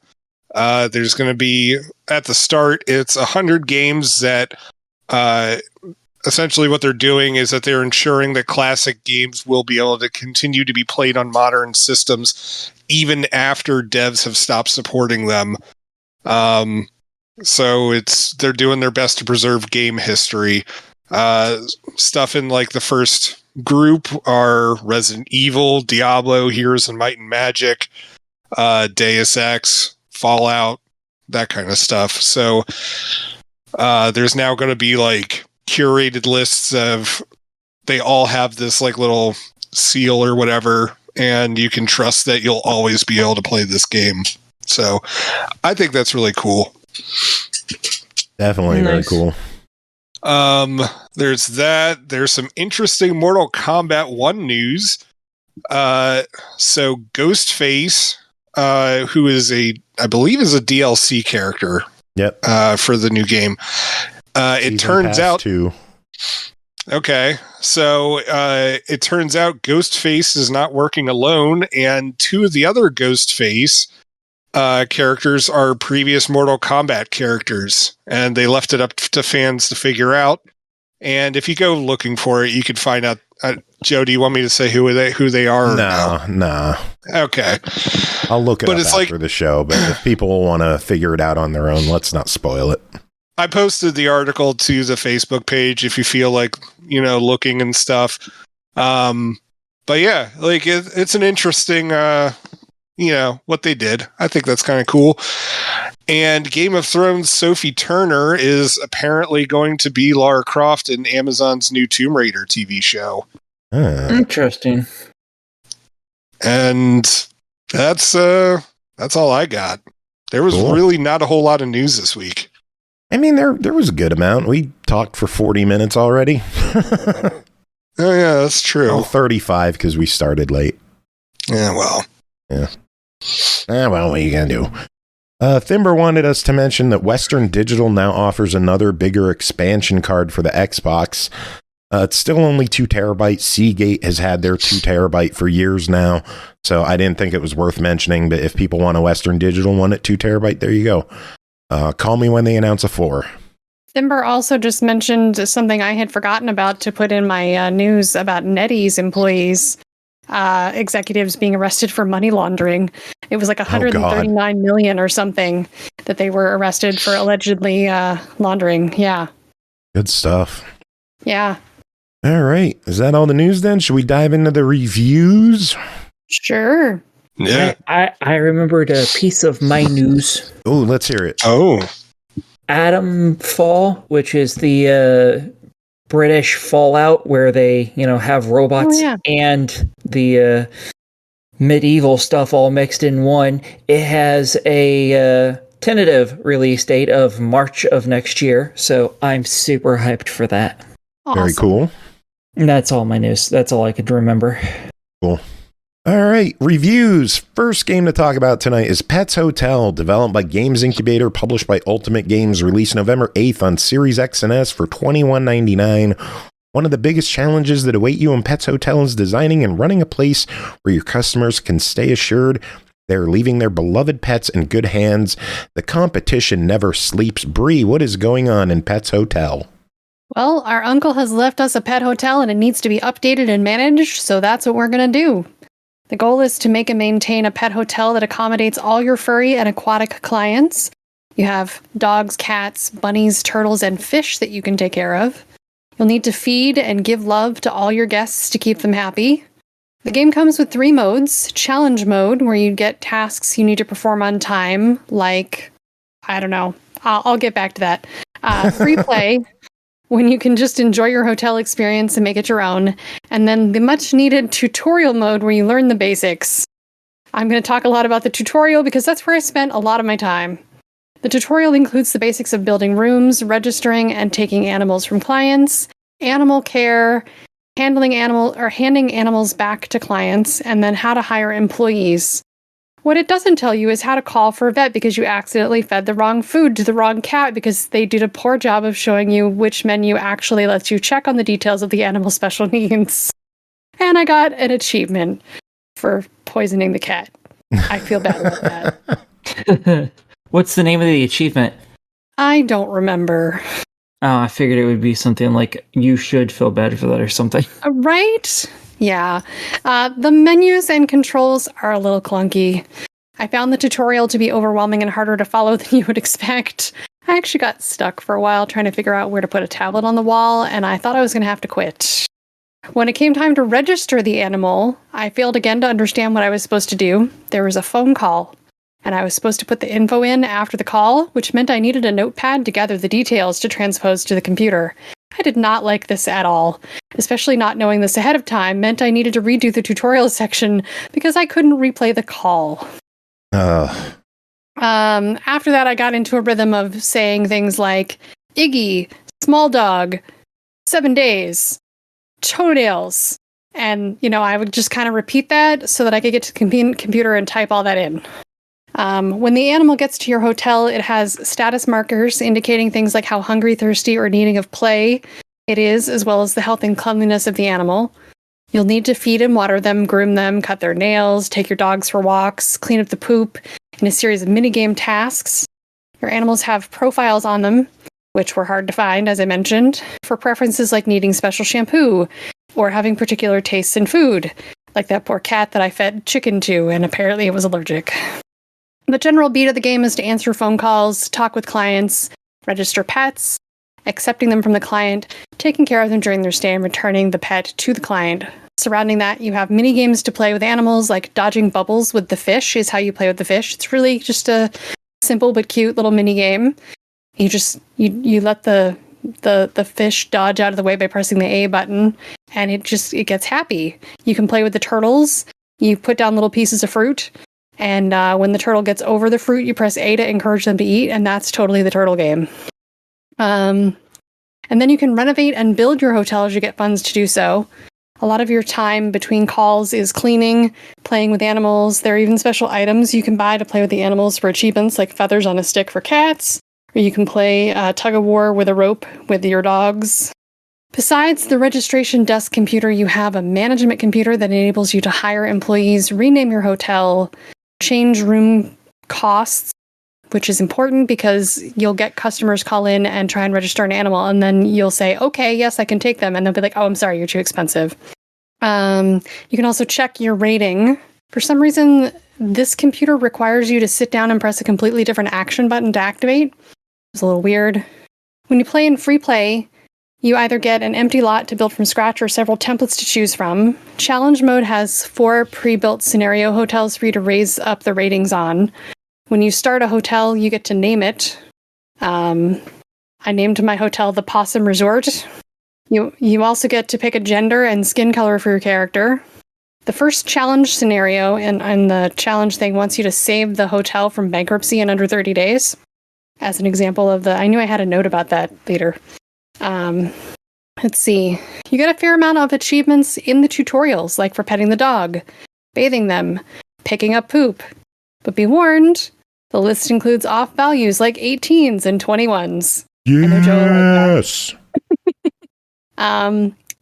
[SPEAKER 6] There's going to be, at the start, it's 100 games that essentially what they're doing is that they're ensuring that classic games will be able to continue to be played on modern systems even after devs have stopped supporting them. So they're doing their best to preserve game history. Stuff in like the first group are Resident Evil, Diablo, Heroes and Might and Magic, Deus Ex, Fallout, that kind of stuff. So there's now going to be like curated lists of, they all have this like little seal or whatever, and you can trust that you'll always be able to play this game. So I think that's really cool.
[SPEAKER 3] Definitely very cool.
[SPEAKER 6] There's that. There's some interesting Mortal Kombat 1 news. So Ghostface, who is I believe is a DLC character.
[SPEAKER 3] Yep.
[SPEAKER 6] For the new game. It turns out
[SPEAKER 3] too.
[SPEAKER 6] Okay. So it turns out Ghostface is not working alone, and two of the other Ghostface characters are previous Mortal Kombat characters, and they left it up to fans to figure out. And if you go looking for it, you can find out. Joe, do you want me to say who they are?
[SPEAKER 3] No.
[SPEAKER 6] Okay.
[SPEAKER 3] I'll look it up after the show, but if people want to figure it out on their own, let's not spoil it.
[SPEAKER 6] I posted the article to the Facebook page if you feel like, looking and stuff. But yeah, like it's an interesting, what they did. I think that's kind of cool. And Game of Thrones' Sophie Turner is apparently going to be Lara Croft in Amazon's new Tomb Raider TV show.
[SPEAKER 5] Interesting.
[SPEAKER 6] And that's all I got. There was really not a whole lot of news this week.
[SPEAKER 3] I mean, there was a good amount. We talked for 40 minutes already.
[SPEAKER 6] Oh, yeah, that's true.
[SPEAKER 3] Well, 35 because we started late.
[SPEAKER 6] Yeah, well.
[SPEAKER 3] Yeah. Well, what are you going to do? Thimber wanted us to mention that Western Digital now offers another bigger expansion card for the Xbox. It's still only 2 terabytes. Seagate has had their 2 terabyte for years now, so I didn't think it was worth mentioning, but if people want a Western Digital one at 2 terabyte, there you go. Call me when they announce a 4.
[SPEAKER 4] Thimber also just mentioned something I had forgotten about to put in my news about NetEase employees, executives being arrested for money laundering. It was like 139 million or something that they were arrested for allegedly laundering. Yeah.
[SPEAKER 3] Good stuff.
[SPEAKER 4] Yeah.
[SPEAKER 3] All right. Is that all the news then? Should we dive into the reviews?
[SPEAKER 4] Sure.
[SPEAKER 6] Yeah.
[SPEAKER 5] I remembered a piece of my news.
[SPEAKER 3] Oh, let's hear it.
[SPEAKER 6] Oh.
[SPEAKER 5] Atom Fall, which is the British Fallout, where they, have robots and the medieval stuff all mixed in one. It has a tentative release date of March of next year, so I'm super hyped for that.
[SPEAKER 4] Awesome.
[SPEAKER 3] Very cool.
[SPEAKER 5] And that's all my news. That's all I could remember.
[SPEAKER 3] Cool. All right, reviews. First game to talk about tonight is Pets Hotel, developed by Games Incubator, published by Ultimate Games, released November 8th on Series X and S for $21.99. One of the biggest challenges that await you in Pets Hotel is designing and running a place where your customers can stay assured they're leaving their beloved pets in good hands. The competition never sleeps. Bri, what is going on in Pets Hotel?
[SPEAKER 4] Well, our uncle has left us a pet hotel and it needs to be updated and managed, so that's what we're going to do. The goal is to make and maintain a pet hotel that accommodates all your furry and aquatic clients. You have dogs, cats, bunnies, turtles, and fish that you can take care of. You'll need to feed and give love to all your guests to keep them happy. The game comes with 3 modes. Challenge mode, where you get tasks you need to perform on time, like, I don't know, I'll get back to that. Free play, when you can just enjoy your hotel experience and make it your own. And then the much-needed tutorial mode, where you learn the basics. I'm going to talk a lot about the tutorial because that's where I spent a lot of my time. The tutorial includes the basics of building rooms, registering and taking animals from clients, animal care, handing animals back to clients, and then how to hire employees. What it doesn't tell you is how to call for a vet because you accidentally fed the wrong food to the wrong cat because they did a poor job of showing you which menu actually lets you check on the details of the animal's special needs. And I got an achievement for poisoning the cat. I feel bad about that.
[SPEAKER 5] What's the name of the achievement?
[SPEAKER 4] I don't remember.
[SPEAKER 5] Oh, I figured it would be something like, you should feel bad for that or something.
[SPEAKER 4] Right? Yeah. The menus and controls are a little clunky. I found the tutorial to be overwhelming and harder to follow than you would expect. I actually got stuck for a while trying to figure out where to put a tablet on the wall, and I thought I was going to have to quit. When it came time to register the animal, I failed again to understand what I was supposed to do. There was a phone call, and I was supposed to put the info in after the call, which meant I needed a notepad to gather the details to transpose to the computer. I did not like this at all. Especially not knowing this ahead of time meant I needed to redo the tutorial section because I couldn't replay the call. After that, I got into a rhythm of saying things like, Iggy, small dog, 7 days, toenails. And, I would just kind of repeat that so that I could get to the computer and type all that in. When the animal gets to your hotel, it has status markers indicating things like how hungry, thirsty, or needing of play it is, as well as the health and cleanliness of the animal. You'll need to feed and water them, groom them, cut their nails, take your dogs for walks, clean up the poop, and a series of minigame tasks. Your animals have profiles on them, which were hard to find, as I mentioned, for preferences like needing special shampoo or having particular tastes in food, like that poor cat that I fed chicken to, and apparently it was allergic. The general beat of the game is to answer phone calls, talk with clients, register pets, accepting them from the client, taking care of them during their stay, and returning the pet to the client. Surrounding that, you have mini games to play with animals, like dodging bubbles with the fish is how you play with the fish. It's really just a simple but cute little mini game. You let the fish dodge out of the way by pressing the A button, and it gets happy. You can play with the turtles. You put down little pieces of fruit, and when the turtle gets over the fruit, you press A to encourage them to eat, and that's totally the turtle game. And then you can renovate and build your hotel as you get funds to do so. A lot of your time between calls is cleaning, playing with animals. There are even special items you can buy to play with the animals for achievements, like feathers on a stick for cats, or you can play tug of war with a rope with your dogs. Besides the registration desk computer, you have a management computer that enables you to hire employees, rename your hotel, change room costs, which is important because you'll get customers call in and try and register an animal, and then you'll say, okay, yes, I can take them. And they'll be like, oh, I'm sorry, you're too expensive. You can also check your rating. For some reason, this computer requires you to sit down and press a completely different action button to activate. It's a little weird. When you play in free play, you either get an empty lot to build from scratch or several templates to choose from. Challenge mode has 4 pre-built scenario hotels for you to raise up the ratings on. When you start a hotel, you get to name it. I named my hotel the Possum Resort. You also get to pick a gender and skin color for your character. The first challenge scenario and the challenge thing wants you to save the hotel from bankruptcy in under 30 days. As an example of I knew I had a note about that later. Let's see. You get a fair amount of achievements in the tutorials, like for petting the dog, bathing them, picking up poop. But be warned, the list includes off values like 18s and 21s.
[SPEAKER 3] Yes.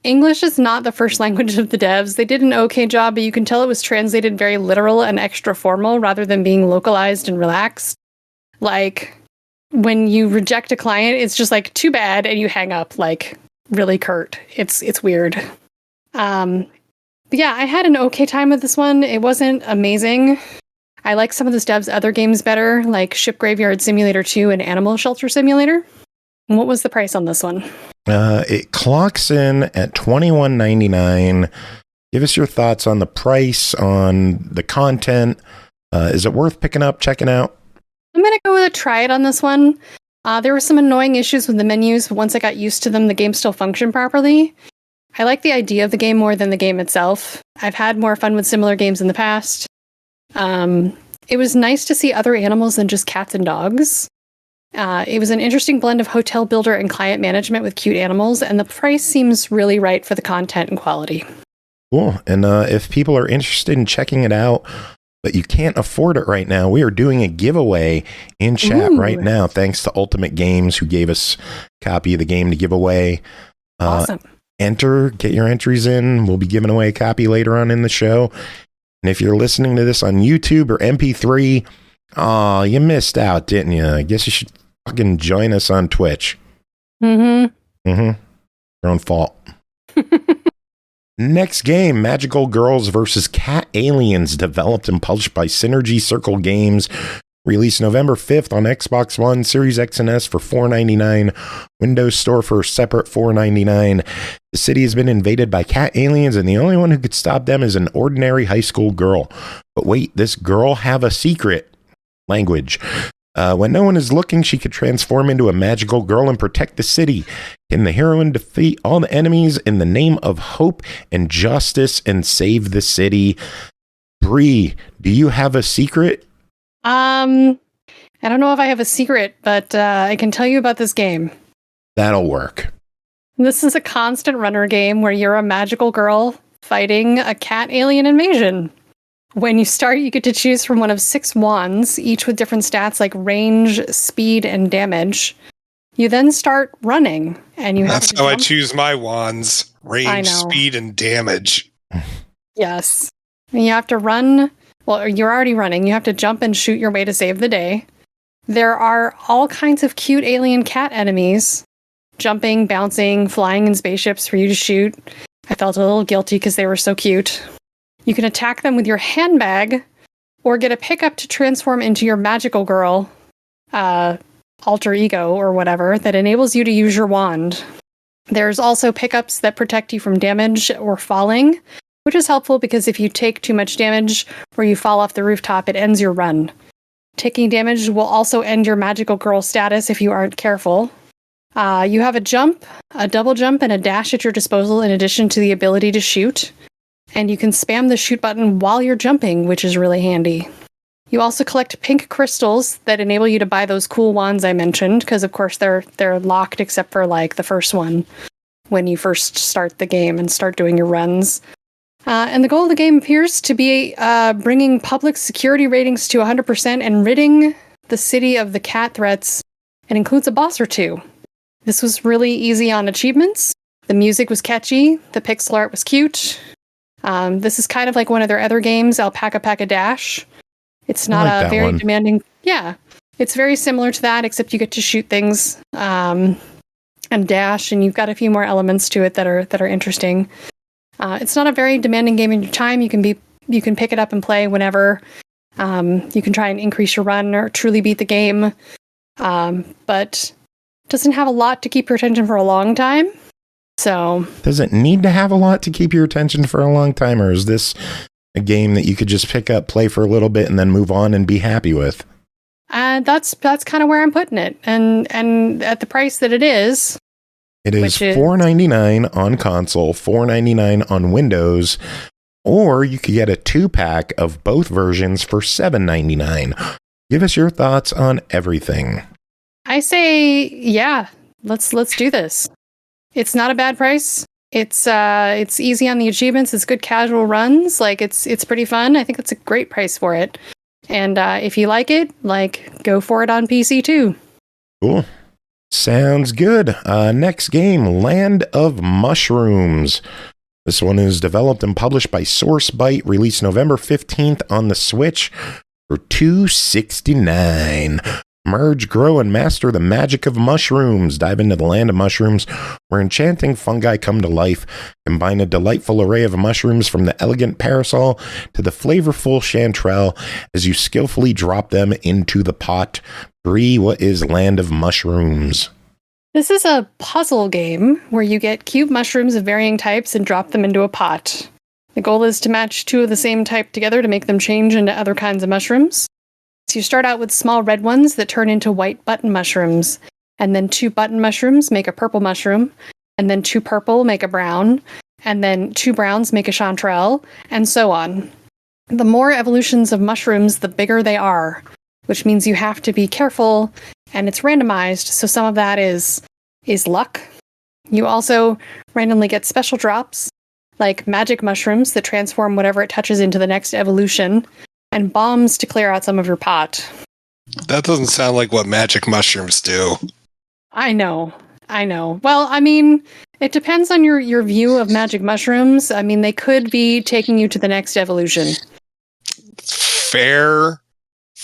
[SPEAKER 4] English is not the first language of the devs. They did an okay job, but you can tell it was translated very literal and extra formal rather than being localized and relaxed. Like, when you reject a client, it's just like, too bad, and you hang up, like, really curt. It's weird. But yeah, I had an okay time with this one. It wasn't amazing. I like some of this dev's other games better, like Ship Graveyard Simulator 2 and Animal Shelter Simulator. And what was the price on this one?
[SPEAKER 3] It clocks in at $21.99. Give us your thoughts on the price, on the content. Is it worth picking up, checking out?
[SPEAKER 4] I'm going to go with a try it on this one. There were some annoying issues with the menus, but once I got used to them, the game still functioned properly. I like the idea of the game more than the game itself. I've had more fun with similar games in the past. It was nice to see other animals than just cats and dogs. It was an interesting blend of hotel builder and client management with cute animals, and the price seems really right for the content and quality.
[SPEAKER 3] Cool. And if people are interested in checking it out, but you can't afford it right now, we are doing a giveaway in chat right now, thanks to Ultimate Games, who gave us a copy of the game to give away.
[SPEAKER 4] Awesome.
[SPEAKER 3] Get your entries in. We'll be giving away a copy later on in the show. And if you're listening to this on YouTube or MP3, oh, you missed out, didn't you? I guess you should fucking join us on Twitch. Your own fault. Next game, Magical Girls vs. Cat Aliens, developed and published by Synnergy Circle Games. Released November 5th on Xbox One, Series X and S for $4.99. Windows Store for a separate $4.99. The city has been invaded by cat aliens, and the only one who could stop them is an ordinary high school girl. But wait, this girl have a secret. Language. When no one is looking, she could transform into a magical girl and protect the city. Can the heroine defeat all the enemies in the name of hope and justice and save the city? Bri, do you have a secret?
[SPEAKER 4] I don't know if I have a secret, but I can tell you about this game.
[SPEAKER 3] That'll work.
[SPEAKER 4] This is a constant runner game where you're a magical girl fighting a cat alien invasion. When you start, you get to choose from one of 6 wands, each with different stats like range, speed, and damage. You then start running, and you have to
[SPEAKER 6] That's how I choose my wands. Range, speed, and damage.
[SPEAKER 4] Yes. And you have to run. Well, you're already running. You have to jump and shoot your way to save the day. There are all kinds of cute alien cat enemies. Jumping, bouncing, flying in spaceships for you to shoot. I felt a little guilty because they were so cute. You can attack them with your handbag, or get a pickup to transform into your magical girl, alter ego or whatever, that enables you to use your wand. There's also pickups that protect you from damage or falling, which is helpful because if you take too much damage or you fall off the rooftop, it ends your run. Taking damage will also end your magical girl status if you aren't careful. You have a jump, a double jump, and a dash at your disposal in addition to the ability to shoot. And you can spam the shoot button while you're jumping, which is really handy. You also collect pink crystals that enable you to buy those cool wands I mentioned, because of course they're locked except for like the first one when you first start the game and start doing your runs. And the goal of the game appears to be bringing public security ratings to 100% and ridding the city of the cat threats, and includes a boss or two. This was really easy on achievements. The music was catchy. The pixel art was cute. This is kind of like one of their other games, Alpaca Paca Dash. It's not a very demanding... Yeah, it's very similar to that, except you get to shoot things and dash, and you've got a few more elements to it that are interesting. It's not a very demanding game in your time. You can pick it up and play whenever. You can try and increase your run or truly beat the game, but doesn't have a lot to keep your attention for a long time. So, does it need to have a lot to keep your attention for a long time, or is this a game that you could just pick up, play for a little bit, and then move on and be happy with? That's kind of where I'm putting it, and at the price that it is. It is $4.99 on console, $4.99 on Windows, or you could get a 2-pack of both versions for $7.99. Give us your thoughts on everything. I say, yeah, let's do this. It's not a bad price. It's easy on the achievements. It's good casual runs. Like it's pretty fun. I think it's a great price for it. And if you like it, go for it on PC too. Cool. Sounds good. Next game, Land of Mushrooms. This one is developed and published by Source Byte, released November 15th on the Switch for $2.69. Merge, grow, and master the magic of mushrooms. Dive into the land of mushrooms, where enchanting fungi come to life. Combine a delightful array of mushrooms from the elegant parasol to the flavorful chanterelle as you skillfully drop them into the pot. Bri, what is Land of Mushrooms? This is a puzzle game where you get cube mushrooms of varying types and drop them into a pot. The goal is to match two of the same type together to make them change into other kinds of mushrooms. So you start out with small red ones that turn into white button mushrooms, and then 2 button mushrooms make a purple mushroom, and then 2 purple make a brown, and then 2 browns make a chanterelle, and so on. The more evolutions of mushrooms, the bigger they are, which means you have to be careful, and it's randomized, so some of that is luck. You also randomly get special drops, like magic mushrooms that transform whatever it touches into the next evolution, and bombs to clear out some of your pot.
[SPEAKER 6] That doesn't sound like what magic mushrooms do. I know. Well, I mean, it depends on your view of magic mushrooms. I mean, they could be taking you to the next evolution. Fair.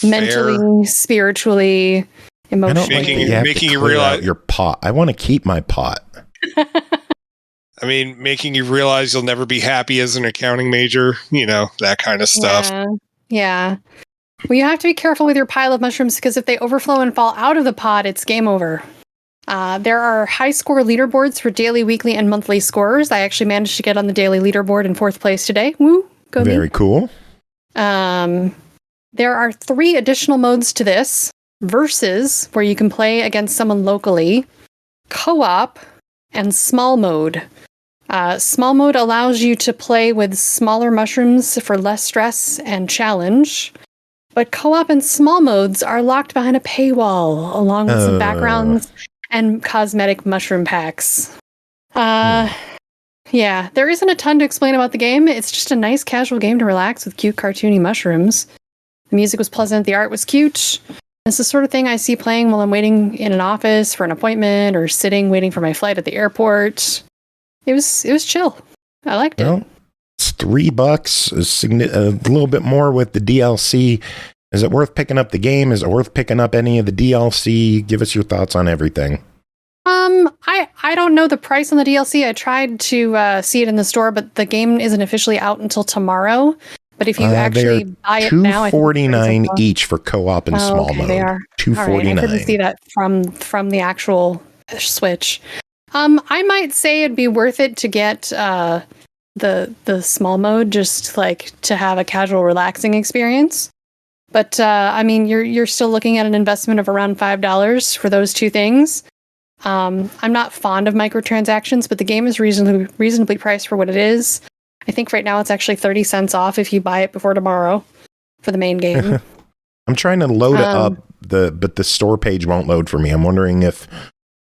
[SPEAKER 6] Mentally, spiritually, emotionally. Making you realize your pot. I want to keep my pot. I mean, making you realize you'll never be happy as an accounting major, that kind of stuff. Yeah. Well, you have to be careful with your pile of mushrooms, because if they overflow and fall out of the pot, it's game over. There are high score leaderboards for daily, weekly, and monthly scorers. I actually managed to get on the daily leaderboard in 4th place today. Woo! Go me. Very cool. There are 3 additional modes to this. Versus, where you can play against someone locally. Co-op, and small mode. Small mode allows you to play with smaller mushrooms for less stress and challenge. But co-op and small modes are locked behind a paywall, along with some backgrounds and cosmetic mushroom packs. Yeah, there isn't a ton to explain about the game. It's just a nice casual game to relax with cute cartoony mushrooms. The music was pleasant, the art was cute. It's the sort of thing I see playing while I'm waiting in an office for an appointment, or sitting waiting for my flight at the airport. It was chill. I liked it. It's $3, a little bit more with the DLC. Is it worth picking up the game? Is it worth picking up any of the DLC? Give us your thoughts on everything. I don't know the price on the DLC. I tried to see it in the store, but the game isn't officially out until tomorrow. But if you actually buy it now, $2.49 each for co-op and small mode. They are $2.49. Right, I couldn't see that from the actual Switch. I might say it'd be worth it to get the small mode, just to have a casual, relaxing experience. But I mean, you're still looking at an investment of around $5 for those 2 things. I'm not fond of microtransactions, but the game is reasonably priced for what it is. I think right now it's actually 30 cents off if you buy it before tomorrow for the main game.
[SPEAKER 3] I'm trying to load it up, but the store page won't load for me. I'm wondering if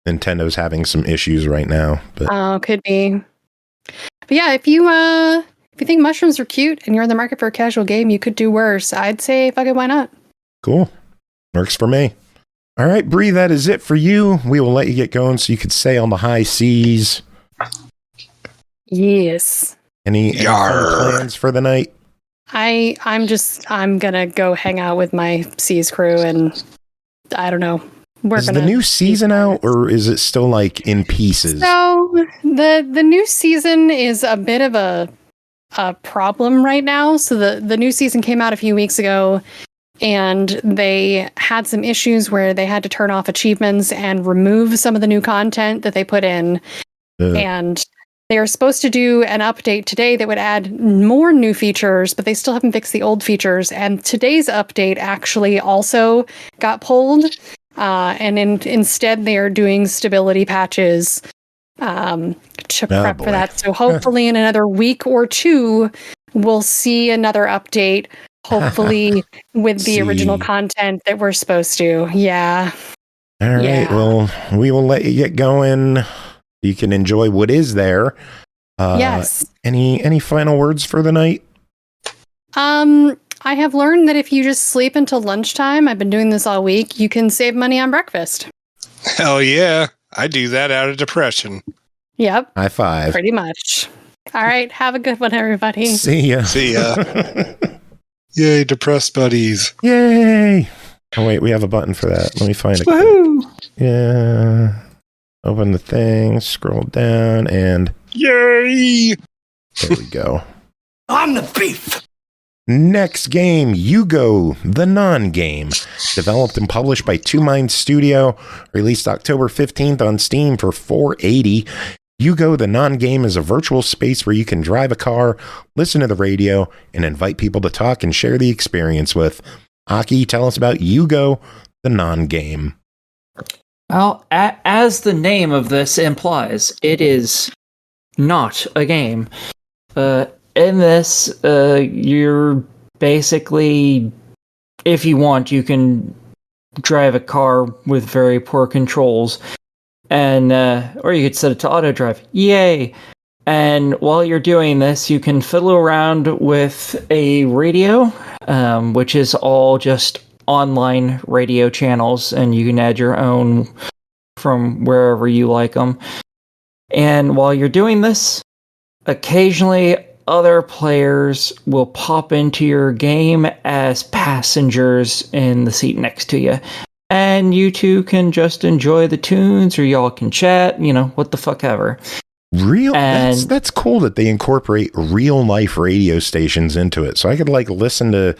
[SPEAKER 3] Nintendo's having some issues right now. But
[SPEAKER 4] could be. But yeah, if you think mushrooms are cute and you're in the market for a casual game, you could do worse. I'd say, fuck it, why not?
[SPEAKER 3] Cool. Works for me. All right, Bri, that is it for you. We will let you get going so you could sail on the high seas.
[SPEAKER 4] Yes.
[SPEAKER 3] Any fun plans for the night?
[SPEAKER 4] I'm gonna go hang out with my Seas crew, and I don't know.
[SPEAKER 3] Is the new season out, or is it still like in pieces?
[SPEAKER 4] So the new season is a bit of a problem right now. So the new season came out a few weeks ago, and they had some issues where they had to turn off achievements and remove some of the new content that they put in. And they are supposed to do an update today that would add more new features, but they still haven't fixed the old features. And today's update actually also got pulled. And instead, they are doing stability patches to prep for that. So hopefully in another week or two, we'll see another update, hopefully with the original content that we're supposed to. Yeah.
[SPEAKER 3] All right. Yeah. Well, we will let you get going. You can enjoy what is there.
[SPEAKER 4] Yes.
[SPEAKER 3] Any final words for the night?
[SPEAKER 4] I have learned that if you just sleep until lunchtime, I've been doing this all week, you can save money on breakfast.
[SPEAKER 6] Hell yeah. I do that out of depression.
[SPEAKER 4] Yep.
[SPEAKER 3] High five.
[SPEAKER 4] Pretty much. All right. Have a good one, everybody.
[SPEAKER 3] See ya.
[SPEAKER 6] See ya. Yay, depressed buddies.
[SPEAKER 3] Yay. Oh, wait. We have a button for that. Let me find it.
[SPEAKER 5] Woohoo!
[SPEAKER 3] Yeah. Open the thing, scroll down, and...
[SPEAKER 6] Yay!
[SPEAKER 3] There we go.
[SPEAKER 1] I'm the beef!
[SPEAKER 3] Next game, Yugo, the non-game. Developed and published by Two Minds Studio. Released October 15th on Steam for $4.80. Yugo, the non-game, is a virtual space where you can drive a car, listen to the radio, and invite people to talk and share the experience with. Aki, tell us about Yugo, the non-game.
[SPEAKER 5] Well, as the name of this implies, it is not a game. In this, you're basically, if you want, you can drive a car with very poor controls, and or you could set it to auto drive. Yay! And while you're doing this, you can fiddle around with a radio, which is all just online radio channels, and you can add your own from wherever you like them. And while you're doing this, occasionally other players will pop into your game as passengers in the seat next to you. And you two can just enjoy the tunes, or y'all can chat, what the fuck ever.
[SPEAKER 3] That's cool that they incorporate real life radio stations into it. So I could listen to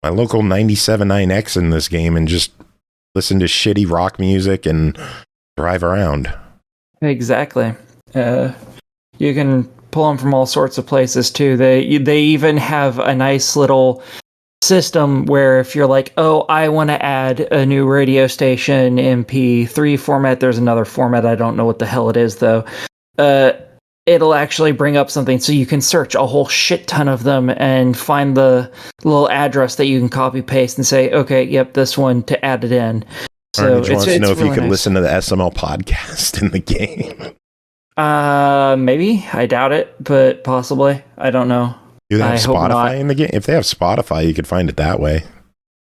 [SPEAKER 3] my local 97.9X in this game and just listen to shitty rock music and drive around.
[SPEAKER 5] Exactly. You can pull them from all sorts of places too. They even have a nice little system where if you're like, oh, I want to add a new radio station MP3 format, there's another format, I don't know what the hell it is though. It'll actually bring up something so you can search a whole shit ton of them and find the little address that you can copy paste and say, okay, yep, this one to add it in. So
[SPEAKER 3] Arnie wants to know if you could listen to the SML podcast in the game.
[SPEAKER 5] Maybe. I doubt it, but possibly. I don't know.
[SPEAKER 3] Do they have Spotify in the game? If they have Spotify, you could find it that way.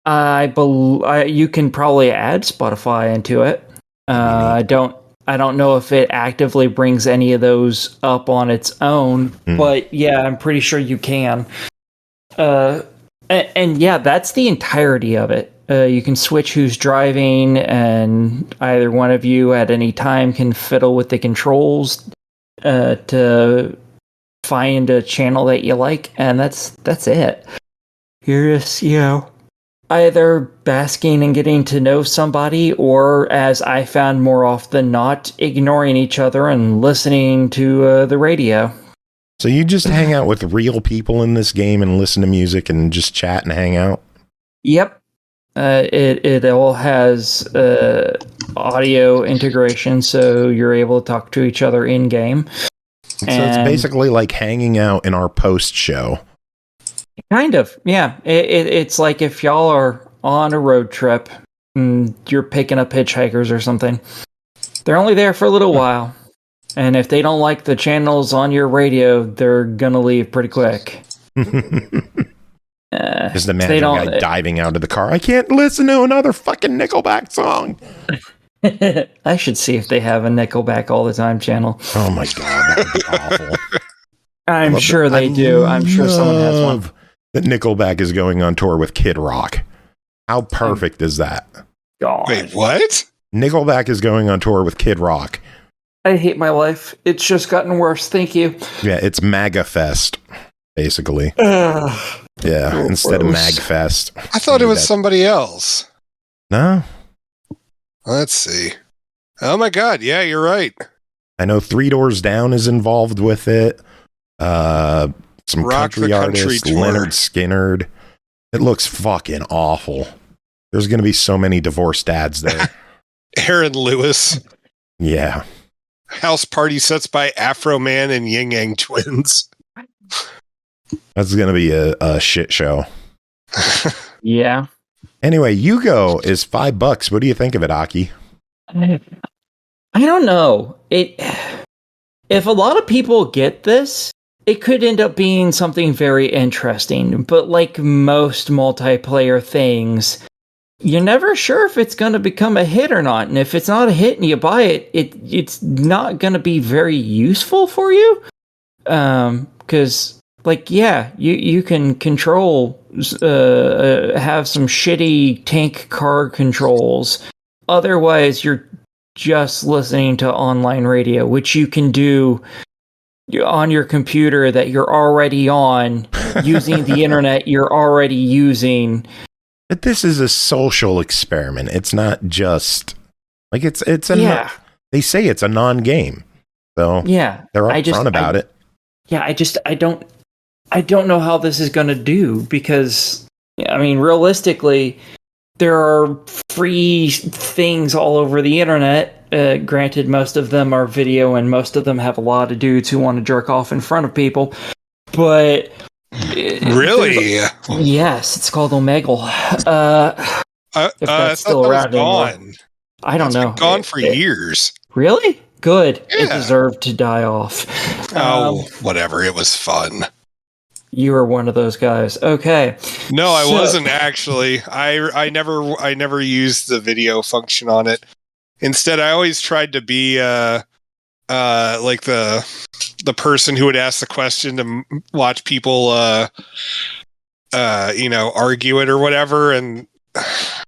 [SPEAKER 5] You can probably add Spotify into it. I don't know if it actively brings any of those up on its own, but yeah, I'm pretty sure you can. And yeah, that's the entirety of it. You can switch who's driving, and either one of you at any time can fiddle with the controls to find a channel that you like, and that's it. You're just, either basking and getting to know somebody, or, as I found more often than not, ignoring each other and listening to the radio.
[SPEAKER 3] So you just hang out with real people in this game and listen to music and just chat and hang out?
[SPEAKER 5] Yep. It all has audio integration, so you're able to talk to each other in-game.
[SPEAKER 3] So it's basically like hanging out in our post-show.
[SPEAKER 5] Kind of, yeah. It's like if y'all are on a road trip and you're picking up hitchhikers or something. They're only there for a little while. And if they don't like the channels on your radio, they're gonna leave pretty quick.
[SPEAKER 3] Just imagine a guy diving out of the car. I can't listen to another fucking Nickelback song.
[SPEAKER 5] I should see if they have a Nickelback all the time channel.
[SPEAKER 3] Oh my god, that would be awful.
[SPEAKER 5] I'm sure they do. I'm sure someone has one.
[SPEAKER 3] That Nickelback is going on tour with Kid Rock. How perfect is that?
[SPEAKER 5] God.
[SPEAKER 6] Wait, what?
[SPEAKER 3] Nickelback is going on tour with Kid Rock.
[SPEAKER 5] I hate my life. It's just gotten worse. Thank you.
[SPEAKER 3] Yeah, it's MAGA Fest, basically. Yeah, instead of MAGFest.
[SPEAKER 6] I thought it was somebody else.
[SPEAKER 3] No?
[SPEAKER 6] Let's see. Oh my god, yeah, you're right.
[SPEAKER 3] I know Three Doors Down is involved with it. Some
[SPEAKER 6] Rock
[SPEAKER 3] country
[SPEAKER 6] the Country
[SPEAKER 3] artist,
[SPEAKER 6] tour.
[SPEAKER 3] Leonard Skinnerd. It looks fucking awful. There's going to be so many divorced dads there.
[SPEAKER 6] Aaron Lewis.
[SPEAKER 3] Yeah.
[SPEAKER 6] House party sets by Afro Man and Yin Yang Twins.
[SPEAKER 3] That's going to be a shit show.
[SPEAKER 5] Yeah.
[SPEAKER 3] Anyway, Yugo is $5. What do you think of it, Aki?
[SPEAKER 5] I don't know. If a lot of people get this, it could end up being something very interesting. But like most multiplayer things, you're never sure if it's going to become a hit or not. And if it's not a hit and you buy it, it's not going to be very useful for you. Because, like, yeah, you can control, have some shitty tank car controls. Otherwise, you're just listening to online radio, which you can do on your computer that you're already on, using the internet you're already using.
[SPEAKER 3] But this is a social experiment. It's not just like it's a they say it's a non-game. So
[SPEAKER 5] yeah,
[SPEAKER 3] they're upfront about it.
[SPEAKER 5] Yeah, I don't know how this is going to do, because I mean, realistically, there are free things all over the internet. Granted, most of them are video, and most of them have a lot of dudes who want to jerk off in front of people. But
[SPEAKER 6] really,
[SPEAKER 5] yes, it's called Omegle. If that's still around anymore. I don't know.
[SPEAKER 6] Been gone for years.
[SPEAKER 5] Really? Good.
[SPEAKER 6] Yeah.
[SPEAKER 5] It deserved to die off.
[SPEAKER 6] Whatever. It was fun.
[SPEAKER 5] You were one of those guys. Okay.
[SPEAKER 6] No, I wasn't actually. I never used the video function on it. Instead, I always tried to be like the person who would ask the question to watch people argue it or whatever. And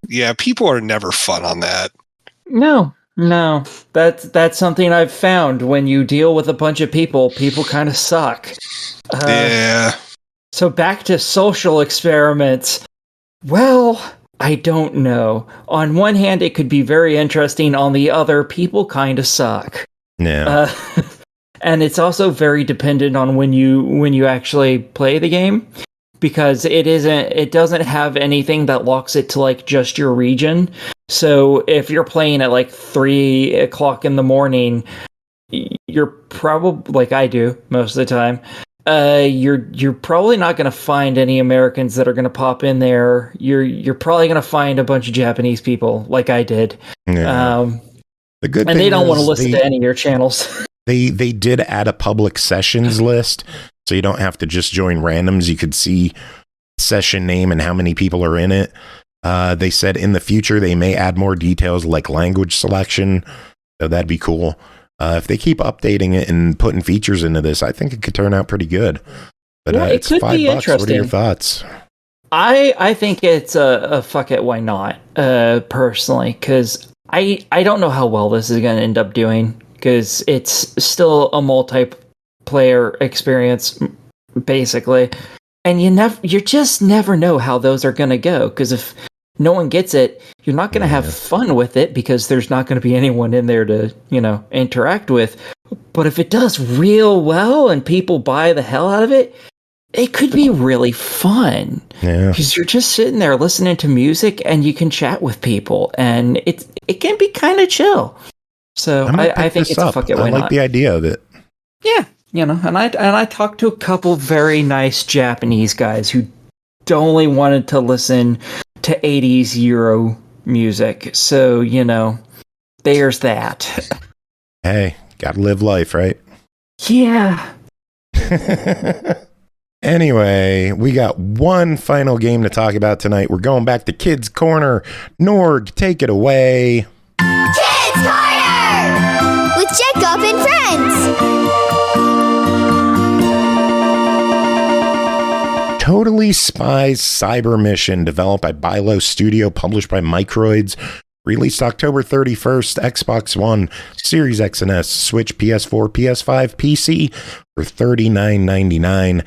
[SPEAKER 6] yeah, people are never fun on that.
[SPEAKER 5] No. That's something I've found. When you deal with a bunch of people kind of suck.
[SPEAKER 6] Yeah.
[SPEAKER 5] So back to social experiments. Well, I don't know. On one hand, it could be very interesting. On the other, people kind of suck.
[SPEAKER 3] Yeah.
[SPEAKER 5] And it's also very dependent on when you actually play the game, because it doesn't have anything that locks it to like just your region. So if you're playing at like 3 o'clock in the morning, you're probably, like I do most of the time, you're probably not going to find any Americans that are going to pop in there. You're probably going to find a bunch of Japanese people, like I did.
[SPEAKER 3] Yeah. The good
[SPEAKER 5] and
[SPEAKER 3] thing
[SPEAKER 5] they don't want to
[SPEAKER 3] is
[SPEAKER 5] listen to any of your channels.
[SPEAKER 3] They did add a public sessions list, so you don't have to just join randoms. You could see session name and how many people are in it. They said in the future they may add more details like language selection, so that'd be cool. If they keep updating it and putting features into this, I think it could turn out pretty good. But
[SPEAKER 5] yeah,
[SPEAKER 3] it's
[SPEAKER 5] it could be
[SPEAKER 3] $5.
[SPEAKER 5] interesting.
[SPEAKER 3] What are your thoughts?
[SPEAKER 5] I think it's a fuck it, why not? Personally, because I don't know how well this is going to end up doing, because it's still a multiplayer experience, basically, and you just never know how those are going to go. Because if no one gets it, you're not going to have fun with it, because there's not going to be anyone in there to interact with. But if it does real well and people buy the hell out of it, it could be really fun.
[SPEAKER 3] Yeah,
[SPEAKER 5] because you're just sitting there listening to music and you can chat with people, and it can be kind of chill. So I think it's a fuck it, why not?
[SPEAKER 3] I like the idea of it.
[SPEAKER 5] Yeah, and I talked to a couple very nice Japanese guys who only wanted to listen to 80s Euro music. So, there's that.
[SPEAKER 3] Hey, gotta live life, right?
[SPEAKER 5] Yeah.
[SPEAKER 3] Anyway, we got one final game to talk about tonight. We're going back to Kids Corner. Norg, take it away.
[SPEAKER 7] Kids Corner with Jacob and friends.
[SPEAKER 3] Totally Spies Cyber Mission, developed by Balio Studio, published by Microids, released October 31st, Xbox One, Series X and S, Switch, PS4, PS5, PC for $39.99.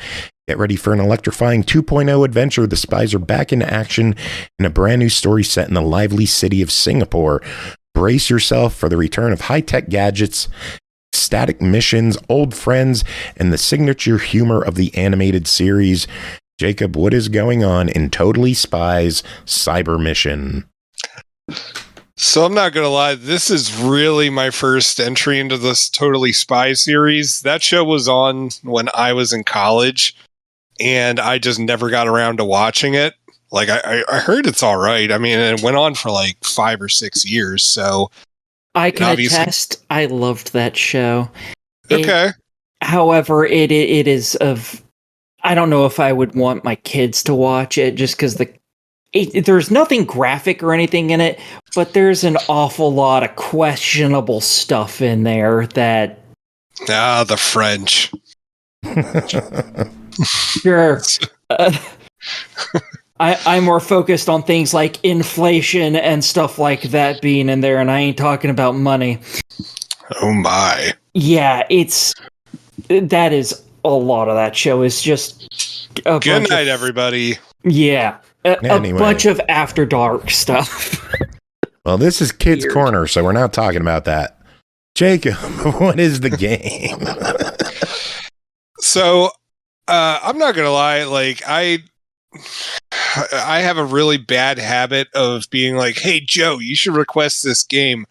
[SPEAKER 3] Get ready for an electrifying 2.0 adventure. The spies are back in action in a brand new story set in the lively city of Singapore. Brace yourself for the return of high-tech gadgets, static missions, old friends, and the signature humor of the animated series. Jacob, what is going on in Totally Spies Cyber Mission?
[SPEAKER 6] So I'm not going to lie, this is really my first entry into this Totally Spies series. That show was on when I was in college, and I just never got around to watching it. Like, I heard it's all right. I mean, it went on for like 5 or 6 years, so...
[SPEAKER 5] I can attest, I loved that show.
[SPEAKER 6] Okay.
[SPEAKER 5] However, it is of... I don't know if I would want my kids to watch it, just because there's nothing graphic or anything in it, but there's an awful lot of questionable stuff in there that...
[SPEAKER 6] Ah, the French.
[SPEAKER 5] Sure. I'm more focused on things like inflation and stuff like that being in there, and I ain't talking about money.
[SPEAKER 6] Oh my.
[SPEAKER 5] Yeah, that is a lot of that show is just a
[SPEAKER 6] good night, everybody.
[SPEAKER 5] Yeah. A
[SPEAKER 3] Anyway.
[SPEAKER 5] Bunch of After Dark stuff.
[SPEAKER 3] Well, this is Kids
[SPEAKER 5] Weird.
[SPEAKER 3] Corner, so we're not talking about that. Jacob, what is the game?
[SPEAKER 6] So, I'm not gonna lie, like, I have a really bad habit of being like, hey, Joe, you should request this game.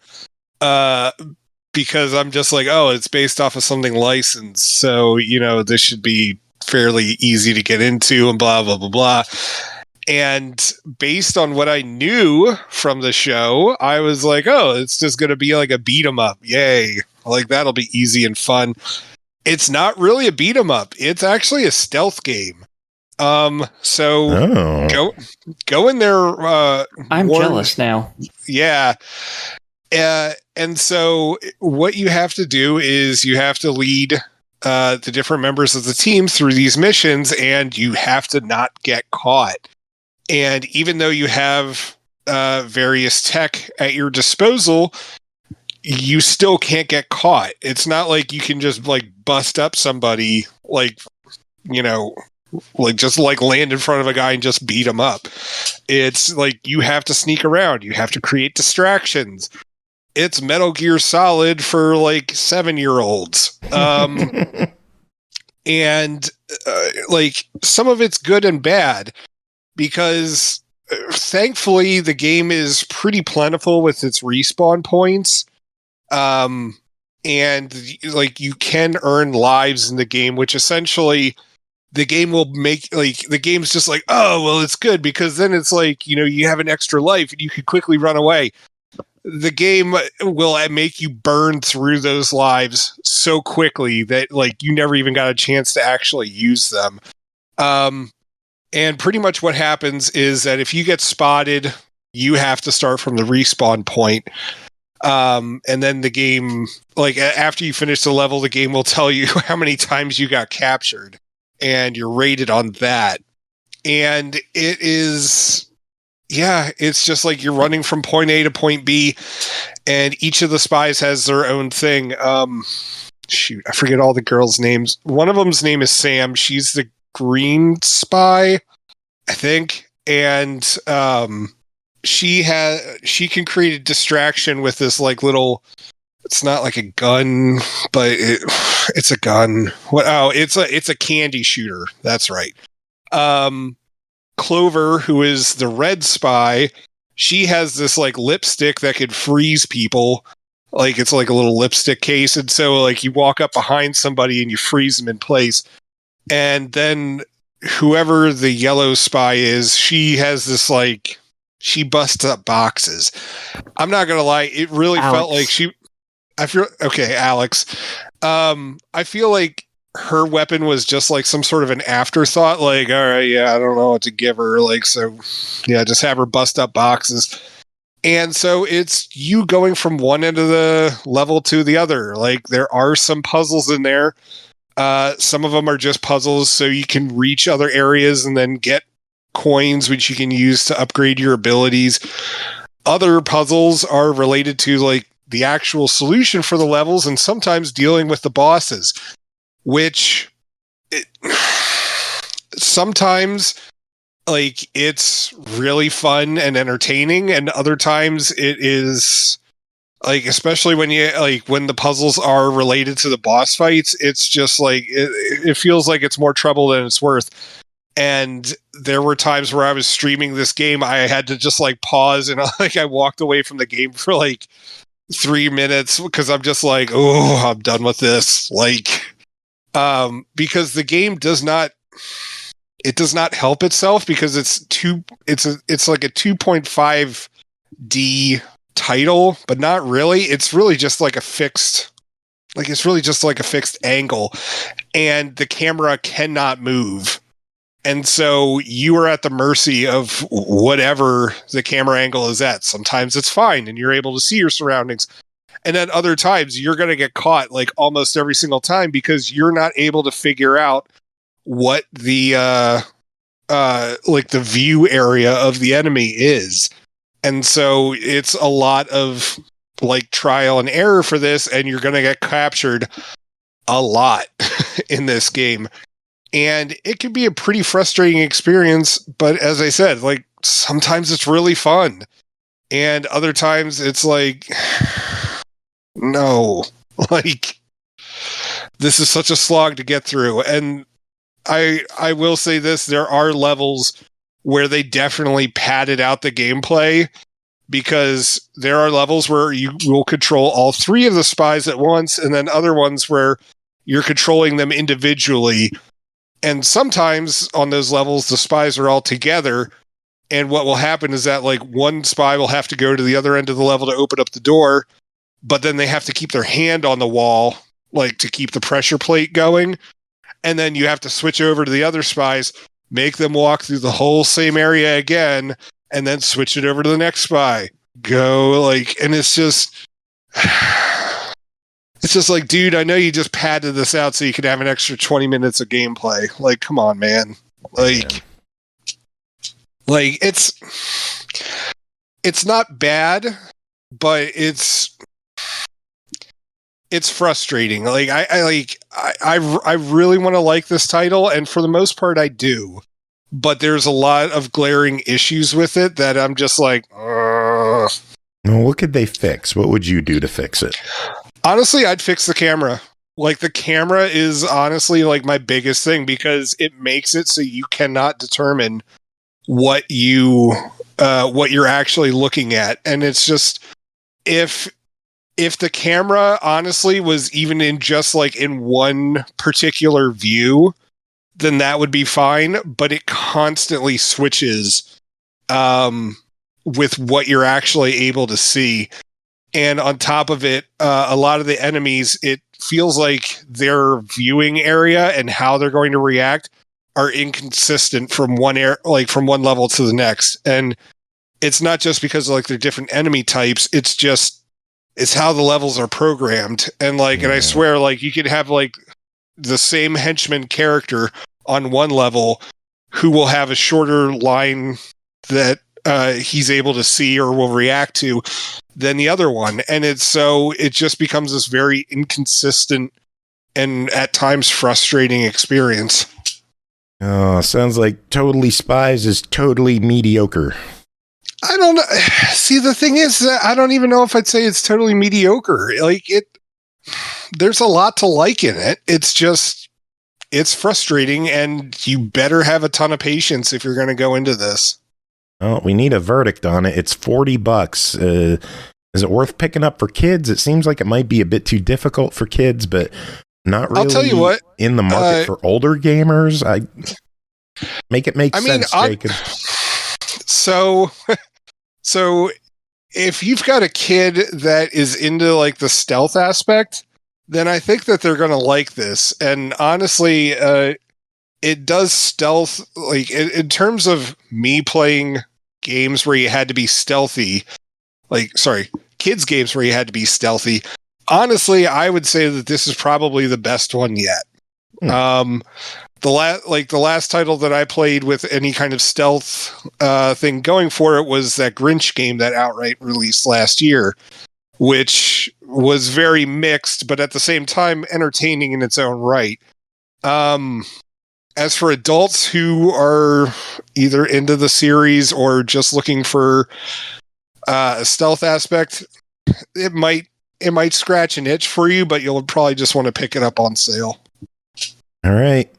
[SPEAKER 6] Because I'm just like, oh, it's based off of something licensed, so, this should be fairly easy to get into and blah, blah, blah, blah. And based on what I knew from the show, I was like, oh, it's just going to be like a beat 'em up. Yay. Like, that'll be easy and fun. It's not really a beat 'em up. It's actually a stealth game. So go in there.
[SPEAKER 5] I'm jealous now.
[SPEAKER 6] Yeah. And so what you have to do is you have to lead the different members of the team through these missions, and you have to not get caught. And even though you have various tech at your disposal, you still can't get caught. It's not like you can just like bust up somebody, like, just like land in front of a guy and just beat him up. It's like you have to sneak around. You have to create distractions. It's Metal Gear Solid for like 7-year-olds. And like some of it's good and bad, because thankfully the game is pretty plentiful with its respawn points. And like you can earn lives in the game, which essentially the game will make, like, the game's just like, oh, well, it's good because then it's like, you have an extra life and you can quickly run away. The game will make you burn through those lives so quickly that like you never even got a chance to actually use them. And pretty much what happens is that if you get spotted, you have to start from the respawn point. And then the game, like after you finish the level, the game will tell you how many times you got captured, and you're rated on that. And it is, it's just like you're running from point A to point B, and each of the spies has their own thing. Shoot, I forget all the girls' names. One of them's name is Sam. She's the green spy, I think. And she can create a distraction with this like little, it's not like a gun, but it's a gun. It's a candy shooter. That's right. Clover, who is the red spy, she has this like lipstick that could freeze people. Like it's like a little lipstick case, and so like you walk up behind somebody and you freeze them in place. And then whoever the yellow spy is, she has this like she busts up boxes. I'm not gonna lie, it really felt like Alex. I feel like her weapon was just like some sort of an afterthought, like, all right, yeah, I don't know what to give her, like, so yeah, just have her bust up boxes. And so it's you going from one end of the level to the other. Like, there are some puzzles in there. Some of them are just puzzles so you can reach other areas and then get coins, which you can use to upgrade your abilities. Other puzzles are related to like the actual solution for the levels and sometimes dealing with the bosses, which sometimes like it's really fun and entertaining, and other times it is like, especially when when the puzzles are related to the boss fights, it's just like it feels like it's more trouble than it's worth. And there were times where I was streaming this game, I had to just like pause and like I walked away from the game for like 3 minutes because I'm just like, oh, I'm done with this. Like, because the game does not help itself, because it's like a 2.5D title, but not really. It's really just like a fixed angle, and the camera cannot move. And so you are at the mercy of whatever the camera angle is at. Sometimes it's fine and you're able to see your surroundings. And then other times you're going to get caught like almost every single time because you're not able to figure out what the like the view area of the enemy is. And so it's a lot of like trial and error for this, and you're going to get captured a lot in this game. And it can be a pretty frustrating experience, but as I said, like sometimes it's really fun, and other times it's like, no, like this is such a slog to get through. And I will say this, there are levels where they definitely padded out the gameplay, because there are levels where you will control all three of the spies at once, and then other ones where you're controlling them individually. And sometimes on those levels, the spies are all together. And what will happen is that like one spy will have to go to the other end of the level to open up the door, but then they have to keep their hand on the wall, like to keep the pressure plate going. And then you have to switch over to the other spies, make them walk through the whole same area again, and then switch it over to the next spy. Go like, and it's just like, dude, I know you just padded this out so you could have an extra 20 minutes of gameplay. Like, come on, man. Like it's not bad, but it's frustrating. Like, I really want to like this title, and for the most part, I do. But there's a lot of glaring issues with it that I'm just like, ugh.
[SPEAKER 3] Well, what could they fix? What would you do to fix it?
[SPEAKER 6] Honestly, I'd fix the camera. Like, the camera is honestly like my biggest thing, because it makes it so you cannot determine what you're actually looking at. And it's just, if the camera honestly was even in just like in one particular view, then that would be fine. But it constantly switches with what you're actually able to see. And on top of it, a lot of the enemies, it feels like their viewing area and how they're going to react are inconsistent from one level to the next. And it's not just because like they're different enemy types. It's how the levels are programmed. And like, and I swear, like you could have like the same henchman character on one level who will have a shorter line that he's able to see or will react to than the other one. And it just becomes this very inconsistent and at times frustrating experience.
[SPEAKER 3] Oh, sounds like Totally Spies is totally mediocre.
[SPEAKER 6] I don't know. See, the thing is that I don't even know if I'd say it's totally mediocre. Like, there's a lot to like in it. It's frustrating, and you better have a ton of patience if you're going to go into this.
[SPEAKER 3] Oh, we need a verdict on it. It's $40. Is it worth picking up for kids? It seems like it might be a bit too difficult for kids, but not really.
[SPEAKER 6] I'll tell you what,
[SPEAKER 3] in the market for older gamers. Make sense, Jacob.
[SPEAKER 6] So So if you've got a kid that is into like the stealth aspect, then I think that they're going to like this. And honestly, it does stealth, like in terms of me playing games where you had to be stealthy, kids games where you had to be stealthy. Honestly, I would say that this is probably the best one yet. The last title that I played with any kind of stealth thing going for it was that Grinch game that outright released last year, which was very mixed, but at the same time entertaining in its own right. As for adults who are either into the series or just looking for a stealth aspect, it might scratch an itch for you, but you'll probably just want to pick it up on sale.
[SPEAKER 3] All right.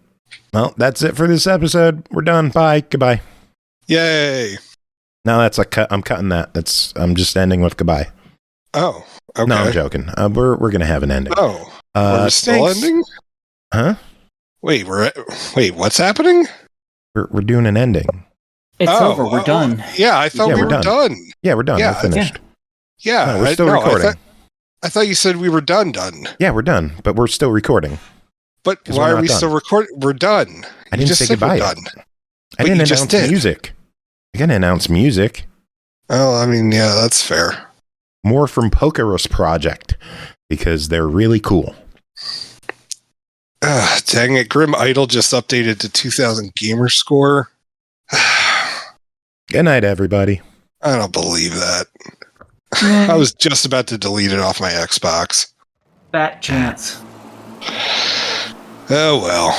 [SPEAKER 3] Well, that's it for this episode. We're done. Bye. Goodbye.
[SPEAKER 6] Yay.
[SPEAKER 3] No, that's a cut. I'm cutting that. I'm just ending with goodbye.
[SPEAKER 6] Oh, okay.
[SPEAKER 3] No, I'm joking. We're going to have an ending.
[SPEAKER 6] Oh, we're still ending?
[SPEAKER 3] Huh?
[SPEAKER 6] Wait, what's happening?
[SPEAKER 3] We're doing an ending.
[SPEAKER 5] It's over. We're done.
[SPEAKER 6] Yeah, I thought we were done.
[SPEAKER 3] Yeah, we're done.
[SPEAKER 6] Yeah,
[SPEAKER 3] we're finished.
[SPEAKER 6] Yeah,
[SPEAKER 3] no, we're still recording.
[SPEAKER 6] I thought you said we were done.
[SPEAKER 3] Yeah, we're done, but we're still recording.
[SPEAKER 6] But why are we still recording? We're done.
[SPEAKER 3] I didn't say goodbye yet. I didn't announce music. I gotta announce music.
[SPEAKER 6] Oh, I mean, yeah, that's fair.
[SPEAKER 3] More from Pokérus Project, because they're really cool.
[SPEAKER 6] Dang it, Grim Idol just updated to 2000 gamer score.
[SPEAKER 3] Good night, everybody.
[SPEAKER 6] I don't believe that. I was just about to delete it off my Xbox.
[SPEAKER 5] Fat chance.
[SPEAKER 6] Oh well.